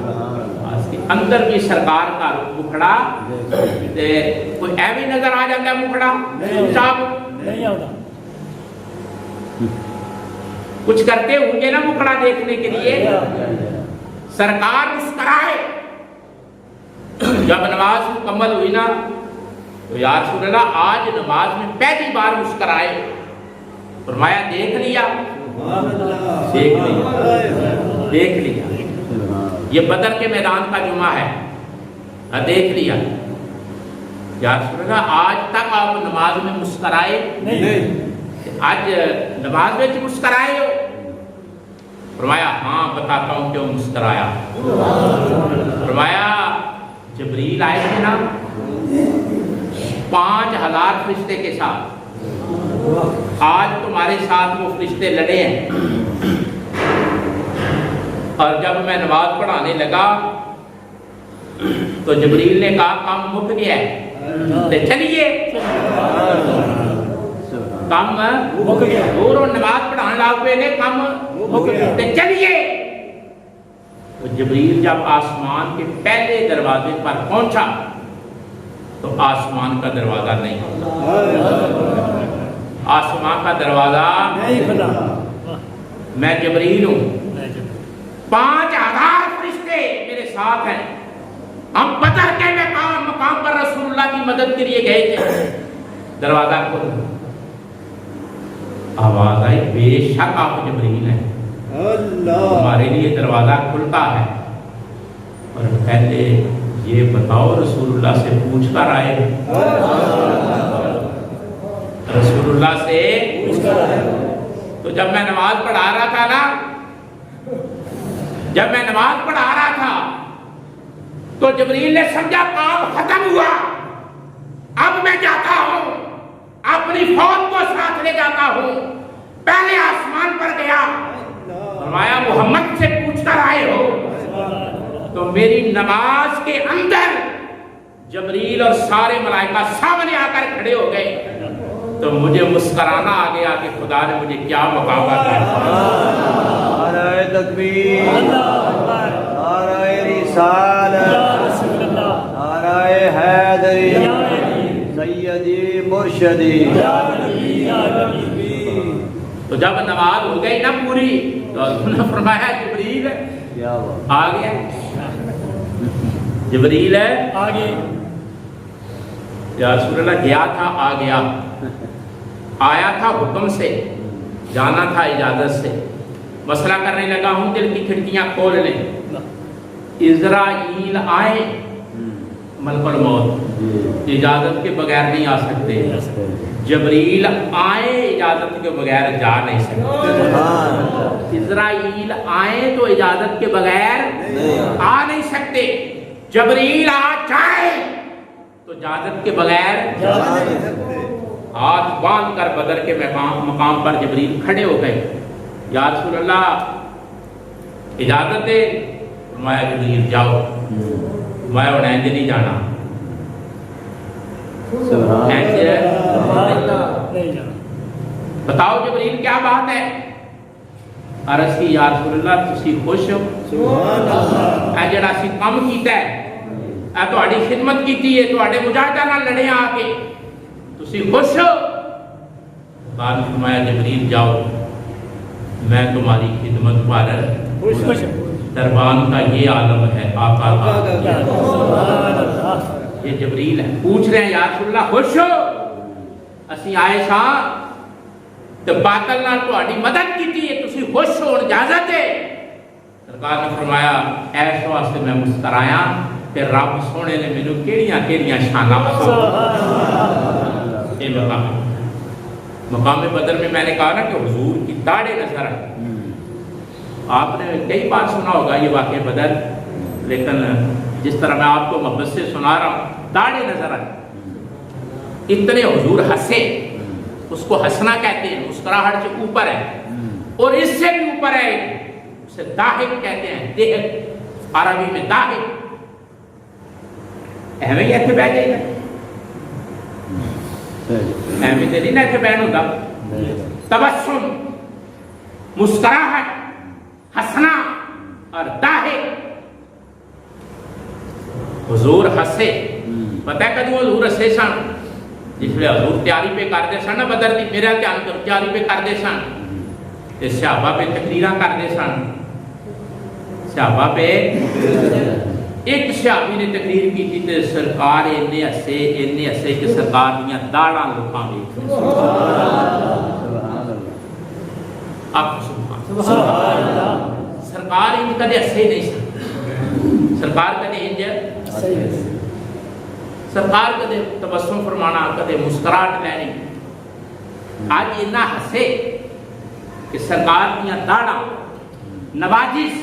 نماز کے اندر بھی سرکار کا مکھڑا کوئی ایوی نظر آ جاتا ہے مکھڑا صاحب نہیں ہوتا کچھ کرتے ہوں گے نا مکھڑا دیکھنے کے لیے سرکار مسکرائے جب نماز مکمل ہوئی نا تو یا رسول اللہ آج نماز میں پہلی بار مسکرائے فرمایا دیکھ لیا یہ بدر کے میدان کا جمعہ ہے دیکھ لیا یا رسول اللہ آج تک آپ نماز میں مسکرائے نہیں آج نماز میں مسکرائے ہو فرمایا ہاں بتاتا ہوں کیوں مسکرایا فرمایا جبریل آئے تھے نا 5000 فرشتے کے ساتھ آج تمہارے ساتھ وہ فرشتے لڑے ہیں اور جب میں نماز پڑھانے لگا تو جبریل نے کہا کام مک گیا ہے تو چلیے کام مک گیا اور نماز پڑھانے لگ پہ نے کام مک گیا تو چلیے تو جبریل جب آسمان کے پہلے دروازے پر پہنچا تو آسمان کا دروازہ نہیں آسمان کا دروازہ نہیں کھلا میں جبریل ہوں 5000 فرشتے میرے ساتھ ہیں ہم بدر کے مقام پر رسول اللہ کی مدد کے لیے گئے تھے دروازہ کھول آواز آئی بے شک آپ جبریل ہیں اللہ ہمارے لیے دروازہ کھلتا ہے اور پہلے یہ بتاؤ رسول اللہ سے پوچھ کر آئے رسول اللہ سے تو جب میں نماز پڑھا رہا تھا نا جب میں نماز پڑھا رہا تھا تو جبریل نے سمجھا کام ختم ہوا اب میں جاتا ہوں اپنی فوج کو ساتھ لے جاتا ہوں پہلے آسمان پر گیا فرمایا محمد سے پوچھ کر آئے ہو تو میری نماز کے اندر جبریل اور سارے ملائکہ سامنے آ کر کھڑے ہو گئے تو مجھے مسکرانا آ گیا کہ خدا نے مجھے کیا مقام دیا نعرہ تکبیر اللہ اکبر نعرہ رسالت یا رسول اللہ نعرہ حیدری یا علی سیدی مرشدی یا نبی یا نبی تو جب نماز ہو گئی نا پوری تو حضور نے فرمایا جبریل کیا بات آ گیا جبریل ہے آگے یا رسول اللہ گیا تھا آ گیا آیا تھا حکم سے جانا تھا اجازت سے مسئلہ کرنے لگا ہوں دل کی کھڑکیاں کھول لیں اسرائیل آئے ملک الموت اجازت کے بغیر نہیں آ سکتے جبریل آئے اجازت کے بغیر جا نہیں سکتے اسرائیل آئے تو اجازت کے بغیر آ نہیں سکتے جبریل آ جائے تو اجازت کے بغیر ہاتھ باندھ کر بدر کے مقام پر جبریل کھڑے ہو گئے یا رسول اللہ اجازت دے فرمایا جبریل جاؤ فرمایا انہیں نہیں جانا بتاؤ جبریل کیا بات ہے عرض کی یا رسول اللہ تسی خوش ہو اے جڑا سی کام کیتا ہے اے تہاڈی خدمت کیتی ہے تہاڈے مجاہداں نال لڑے آ کے تسی تسی خوش ہو؟ بعد میں فرمایا جبریل جاؤ میں تمہاری خدمت پر خوش دربان کا یہ عالم ہے آقا کا سبحان اللہ یہ جبریل ہے پوچھ رہے ہیں یا رسول اللہ خوش ہو اسی آئے ساں تو باطل نال تہاڈی مدد کیتی ہے تسی خوش ہو اجازت ہے سرکار نے فرمایا ایس واسطے میں مسکرایا کہ رب سونے نے مینوں کیڑیاں شاناں عطا یہ مقام بدر میں میں نے کہا نا کہ حضور کی داڑھیں نظر آئی آپ نے کئی بار سنا ہوگا یہ واقعہ بدر لیکن جس طرح میں آپ کو محبت سے سنا رہا ہوں داڑھیں نظر آئی اتنے حضور ہنسے اس کو ہنسنا کہتے ہیں مسکراہٹ سے اوپر ہے اور اس سے بھی اوپر ہے اسے داہک کہتے ہیں دہک عربی میں داہک ایویں ہی ایتھے بیٹھ جائے ایویں تے نہیں نا ایتھے بیٹھ ہوتا تبسم مسکراہٹ ہنسنا اور داہک حضور ہنسے پتہ ہے کدوں حضور ہنسے سن جس لئے حضور تیاری پہ کردے سن نا بدر دی میرا دھیان کر تیاری پہ کردے سن تے صحابہ پہ تقریراں کردے سن صحابہ پہ ایک صحابی نے تقریر کی تھی تے سرکار انہیں ہسے کہ سرکار دیاں داڑاں لوکاں ویکھ اب سبحان اللہ سرکار انج کدے ہسے نہیں سن سرکار کدے انج سرکار کدے تبسم فرمانا کدے مسکراہٹ لینی آج اتنا ہسے کہ سرکار دیاں داڑاں نوازش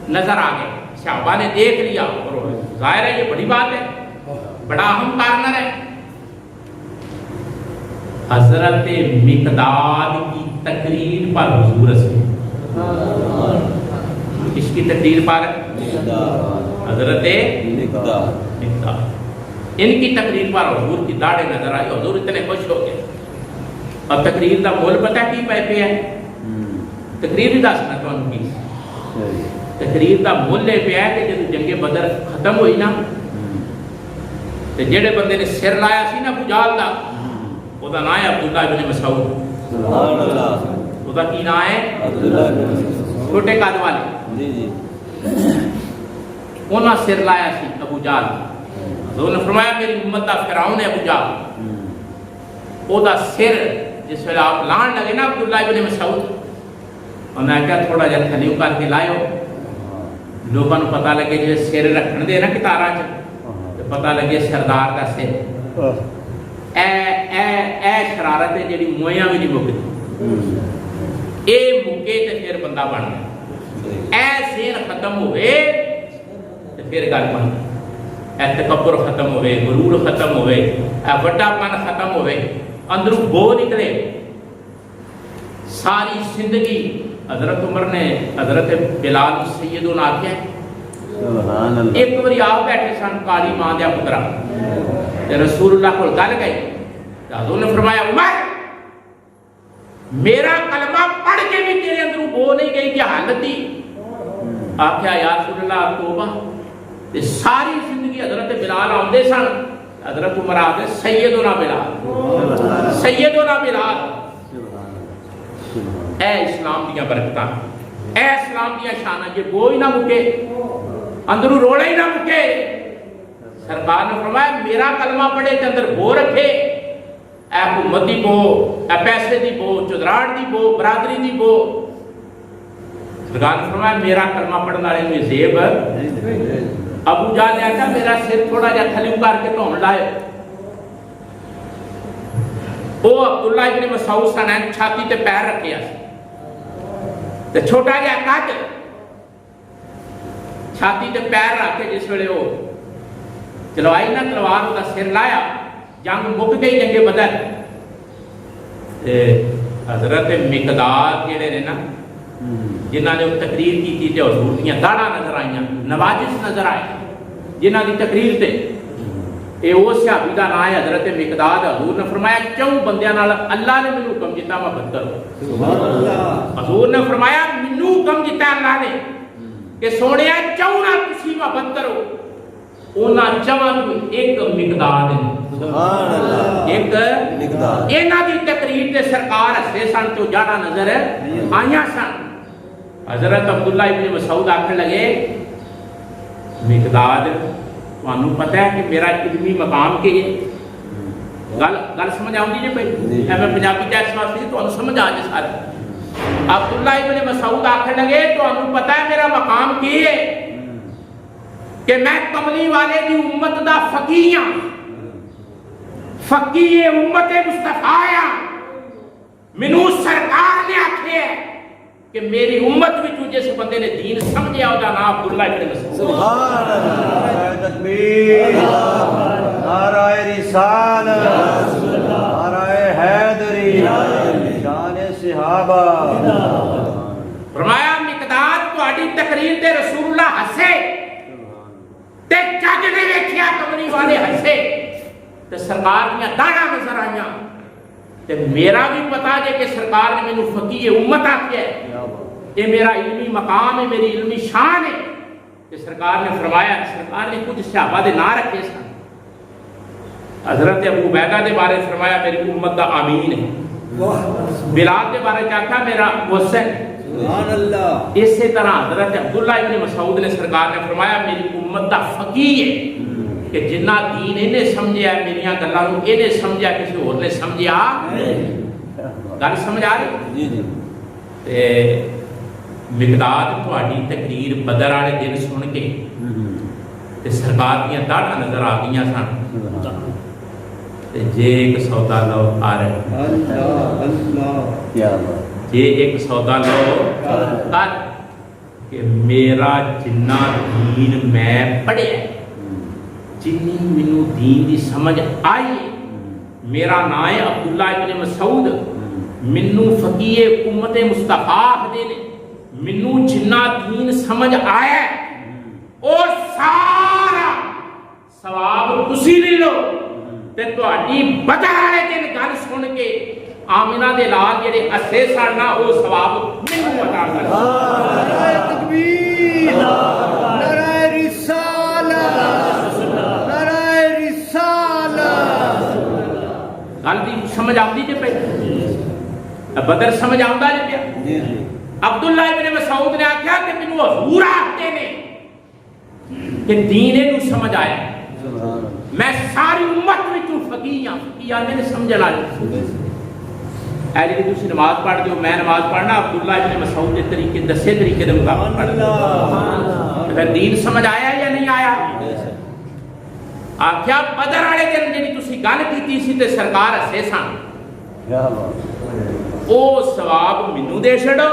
نظر آ گئے صحابہ نے دیکھ لیا اور ظاہر ہے یہ بڑی بات ہے بڑا اہم کارنر ہے حضرت مقداد کی تقریر پر حضور سے کس کی تقریر پر حضرت مقداد ان کی تقریر پر حضور کی داڑھیں نظر آئی حضور اتنے خوش ہو گئے اور تقریر کا مول پتہ کی پہ ہے تقریر بھی دسنا تو ان کی تقریر کا مول یہ پہ ہے کہ جب جنگ بدر ختم ہوئی نا تو جڑے بندے نے سر لایا سی نا ابو جہل دا وہ دا نام ہے عبداللہ ابن مسعود وہ دا کی نام ہے چھوٹے قد والے انہاں سر لایا سی ابو جہل حضور نے فرمایا میری امت دا فرعون ہے ابو جہل وہ دا سر جس ویلے آپ لان لگے نا عبداللہ ابن مسعود انہوں نے کہا تھوڑا جا تھلیوں کر کے لائے ہو لوگوں کو پتہ لگے جو سر رکھن دے نا کتارا چ پتہ لگے سردار کا سر اے شرارت ہے جڑی مویاں بھی نہیں مکدی اے مکے تے پھر بندہ بن گیا اے سین ختم ہوئے تے پھر گل بن اے تکبر ختم ہوئے غرور ختم ہوئے اے بڑا پن ختم ہوئے اندروں بو نکلے ساری زندگی حضرت عمر نے حضرت بلال سیدوں آکھیا ایک باری آپ بیٹھے سن کالی ماں دیا پترا رسول اللہ کو گل گئی حضور نے فرمایا عمر میرا کلمہ پڑھ کے بھی تیرے اندروں بو نہیں گئی کہ حالت دی آکھیا یا رسول اللہ توبہ ساری زندگی حضرت بلال آندے سن حضرت عمر آدھے سیدنا بلال سیدنا بلال اے اسلام دیا برکتاں اے اسلام دیا شانہ یہ بو ہی نہ مکے اندروں روڑا ہی نہ مکے سرکار نے فرمایا میرا کلمہ پڑھے تے اندر بو رکھے اے حکومت دی بو اے پیسے دی بو چودراہٹ دی بو برادری دی بو سرکار نے فرمایا میرا کلمہ پڑھنے والے میں زیب ابو جہل نے کہا میرا سر تھوڑا جا تھلیوں کر کے دھون لائے وہ عبداللہ ابن مسعود سن چھاتی تے پیر رکھیا تے چھوٹا جا قد چھاتی تے پیر رکھ کے جس ویلے وہ چلوائی نا تلوار دا سر لایا جنگ مک گئی جنگ بدر حضرت مقداد جڑے نے نا جنہاں نے تقریر کی تے حضور دیاں داڑھاں نظر آئیاں نوازش نظر آئی جنہاں دی تقریر تے اے وہ صحابی دا نام ہے حضرت مقداد حضور نے فرمایا کیوں بندیاں نال اللہ نے مینوں حکم دیتا میں بدر سبحان اللہ حضور نے فرمایا مینوں حکم دیتا اللہ نے کہ سونیا کیوں نہ تسی محبت کرو انہاں چواں نوں ایک مقداد ہے سبحان اللہ ایک ਇਹਨਾਂ ਦੀ ਤਕਰੀਰ ਤੇ ਸਰਕਾਰ ਹੱਸੇ ਸਨ ਤੇ ਜਾਣਾ ਨਜ਼ਰ ਆਈਆਂ ਸਨ حضرت عبداللہ ابن مسعود آخر لگے مقداد تمہیں پتہ ہے کہ میرا علمی مقام کے گل سمجھ آؤں جی بھائی میں پنجابی ٹیکس واسطے تمہیں سمجھ آ جائے سارے عبداللہ ابن مسعود آخر لگے تمہیں پتہ ہے میرا مقام کی ہے کہ میں کملی والے دی امت دا فقیہ ہاں فقیہ امت مصطفیٰ ہاں مینوں سرکار نے آکھے کہ میری امت وچوں جس بندے نے دین سمجھیا او دا نام عبداللہ ابن مسعود سبحان اللہ تکبیر نعرہ رسالت نعرہ حیدری شان صحابہ فرمایا مقداد تہاڈی تقریر تے رسول اللہ ہسے تے جج نے ویکھیا کملی والے ہسے تے سرکار دیاں داڑھاں نظر آئیاں تے میرا بھی پتا جے کہ سرکار نے مینوں فقیہ امت آکھیا ہے یہ میرا علمی مقام ہے میری علمی شان ہے کہ سرکار نے فرمایا سرکار نے کچھ صحابہ دے نام رکھے سن حضرت ابو عبیدہ دے بارے فرمایا میری امت دا امین ہے بلال دے بارے کہا میرا محسن سبحان اللہ اسی طرح حضرت عبداللہ ابن مسعود نے سرکار نے فرمایا میری امت دا فقیہ ہے کہ جنہ دین انہیں سمجھیا ہے میریاں گلاں نوں انہیں سمجھیا کسی اور نے سمجھیا گل سمجھ آ رہی جی جی تے مقداد تہاڈی تقریر بدر والے دن سن کے تے سرکار دیاں داڑھاں نظر آ گئیاں سن تے جے ایک سودا لو آ رہے اللہ اللہ کیا بات جے ایک سودا لو کر کہ میرا جنہ دین میں پڑھیا جنی مینوں دین دی سمجھ آئی میرا نام ہے عبداللہ ابن مسعود مینوں فقیہ امت مصطفیٰ دے نے مینوں جنہ دین سمجھ آیا ہے او سارا ثواب تسی لے لو تے تہاڈی بدر والے دن گل سن کے آمنہ دے لال جڑے ہسے سن نا او ثواب مینوں عطا کر نعرہ تکبیر نعرہ رسالت نعرہ رسالت گل دی سمجھ آندی جے پئی بدر سمجھ آندا جے پیا جی جی عبداللہ ابن مسعود نے آکھیا کہ مینوں حضور آکھتے نے کہ دین نوں سمجھ آیا سبحان اللہ میں ساری امت وچوں فقیہ ہاں فقیہ نے سمجھ لا اے جی تسی نماز پڑھ دیو میں نماز پڑھنا عبداللہ ابن مسعود دے طریقے دسے طریقے دے مطابق پڑھ پھر دین سمجھ آیا یا نہیں آیا آکھیا بدر والے دن جڑی تسی گل کیتی سی تے سرکار ہسے سن کیا بات او ثواب مینوں دے چھڑو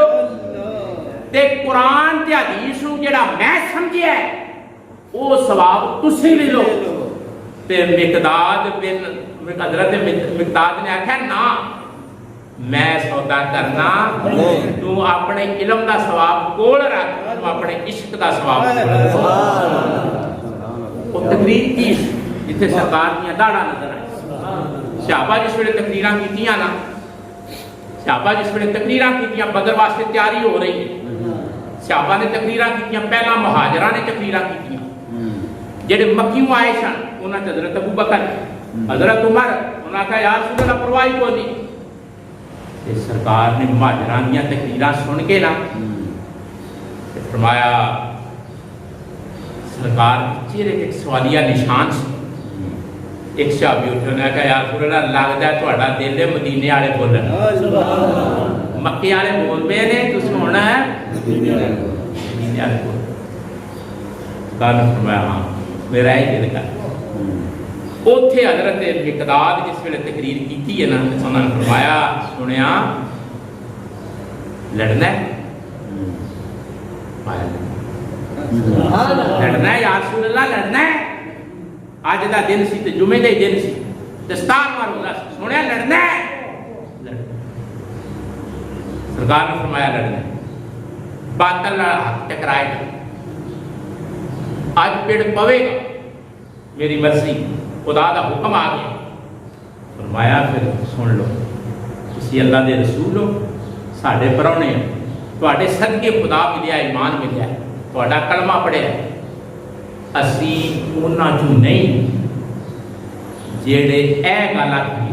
تے قرآن تے حدیث نوں جڑا میں سمجھیا ہے او ثواب تسی لے لو تے مقداد بن حضرت مقداد نے آکھیا نا میں سودا کرنا تو اپنے علم دا ثواب کول رکھ تو اپنے عشق دا ثواب او تقریر کی جتھے سرکار دیاں داڑھاں نظر آئی صحابہ جس ویلے تقریراں کیتیاں نا صحابہ جس ویلے تقریراں کیتیاں بدر واسطے تیاری ہو رہی ہے صحابہ نے تقریراں کیتیاں پہلا مہاجراں نے تقریراں کیتیاں جڑے مکیوں آئے سن انہاں تے حضرت ابو بکر حضرت عمر انہاں کہا یا رسول اللہ پرواہ کوئی نہیں تے سرکار نے مہاجراں دیاں تقریراں سن کے نا فرمایا سرکار کے چہرے ایک سوالیہ نشان سی ایک صحابی اٹھے نے کہا یا رسول اللہ لگدا ہے تہاڈا دل ہے مدینے والے بولن مکے والے بول پے نے تسی ہونا ہے مدینے والے بول کان فرمایا ہاں میرا ہی دل کر اوتھے حضرت مقداد جس ویلے تقریر کیتی ہے نا انہاں نے فرمایا سنیا لڑنا ہے لڑنا ہے یا رسول اللہ لڑنا ہے آج دا دن سی تے جمعے دے دن سی دستار مارو سنیا لڑنا ہے سرکار نے فرمایا لڑنا ہے باطل حق ٹکرائے گا آج پیڑ پوے گا میری مرضی خدا دا حکم آ گیا فرمایا پھر سن لو تسی اللہ دے رسول ہو ساڈے پراؤنے ہو تواڈے صدقے خدا ملیا ایمان ملیا تواڈا کلمہ پڑھیا اسی انہاں چوں نہیں جڑے اے گل آکھی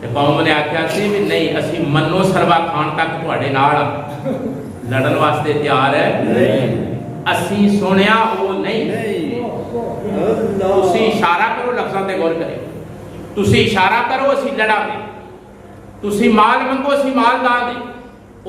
ਤੇ ਕੌਮ ਨੇ ਆਖਿਆ ਸੀ ਵੀ ਨਹੀਂ ਅਸੀਂ ਮੰਨੋ ਸਰਵਾ ਖਾਣ ਤੱਕ ਤੁਹਾਡੇ ਨਾਲ ਆ, ਲੜਨ ਵਾਸਤੇ ਤਿਆਰ ਹੈ ਨਹੀਂ, ਅਸੀਂ ਸੁਣਿਆ ਉਹ ਨਹੀਂ। ਤੁਸੀਂ ਇਸ਼ਾਰਾ ਕਰੋ, ਲਫ਼ਜ਼ਾਂ ਤੇ ਗੌਰ ਕਰੇ, ਤੁਸੀਂ ਇਸ਼ਾਰਾ ਕਰੋ ਅਸੀਂ ਲੜਾਂਗੇ, ਤੁਸੀਂ ਮਾਲ ਮੰਗੋ ਅਸੀਂ ਮਾਲ ਦਾਂਗੇ,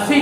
ਅਸੀਂ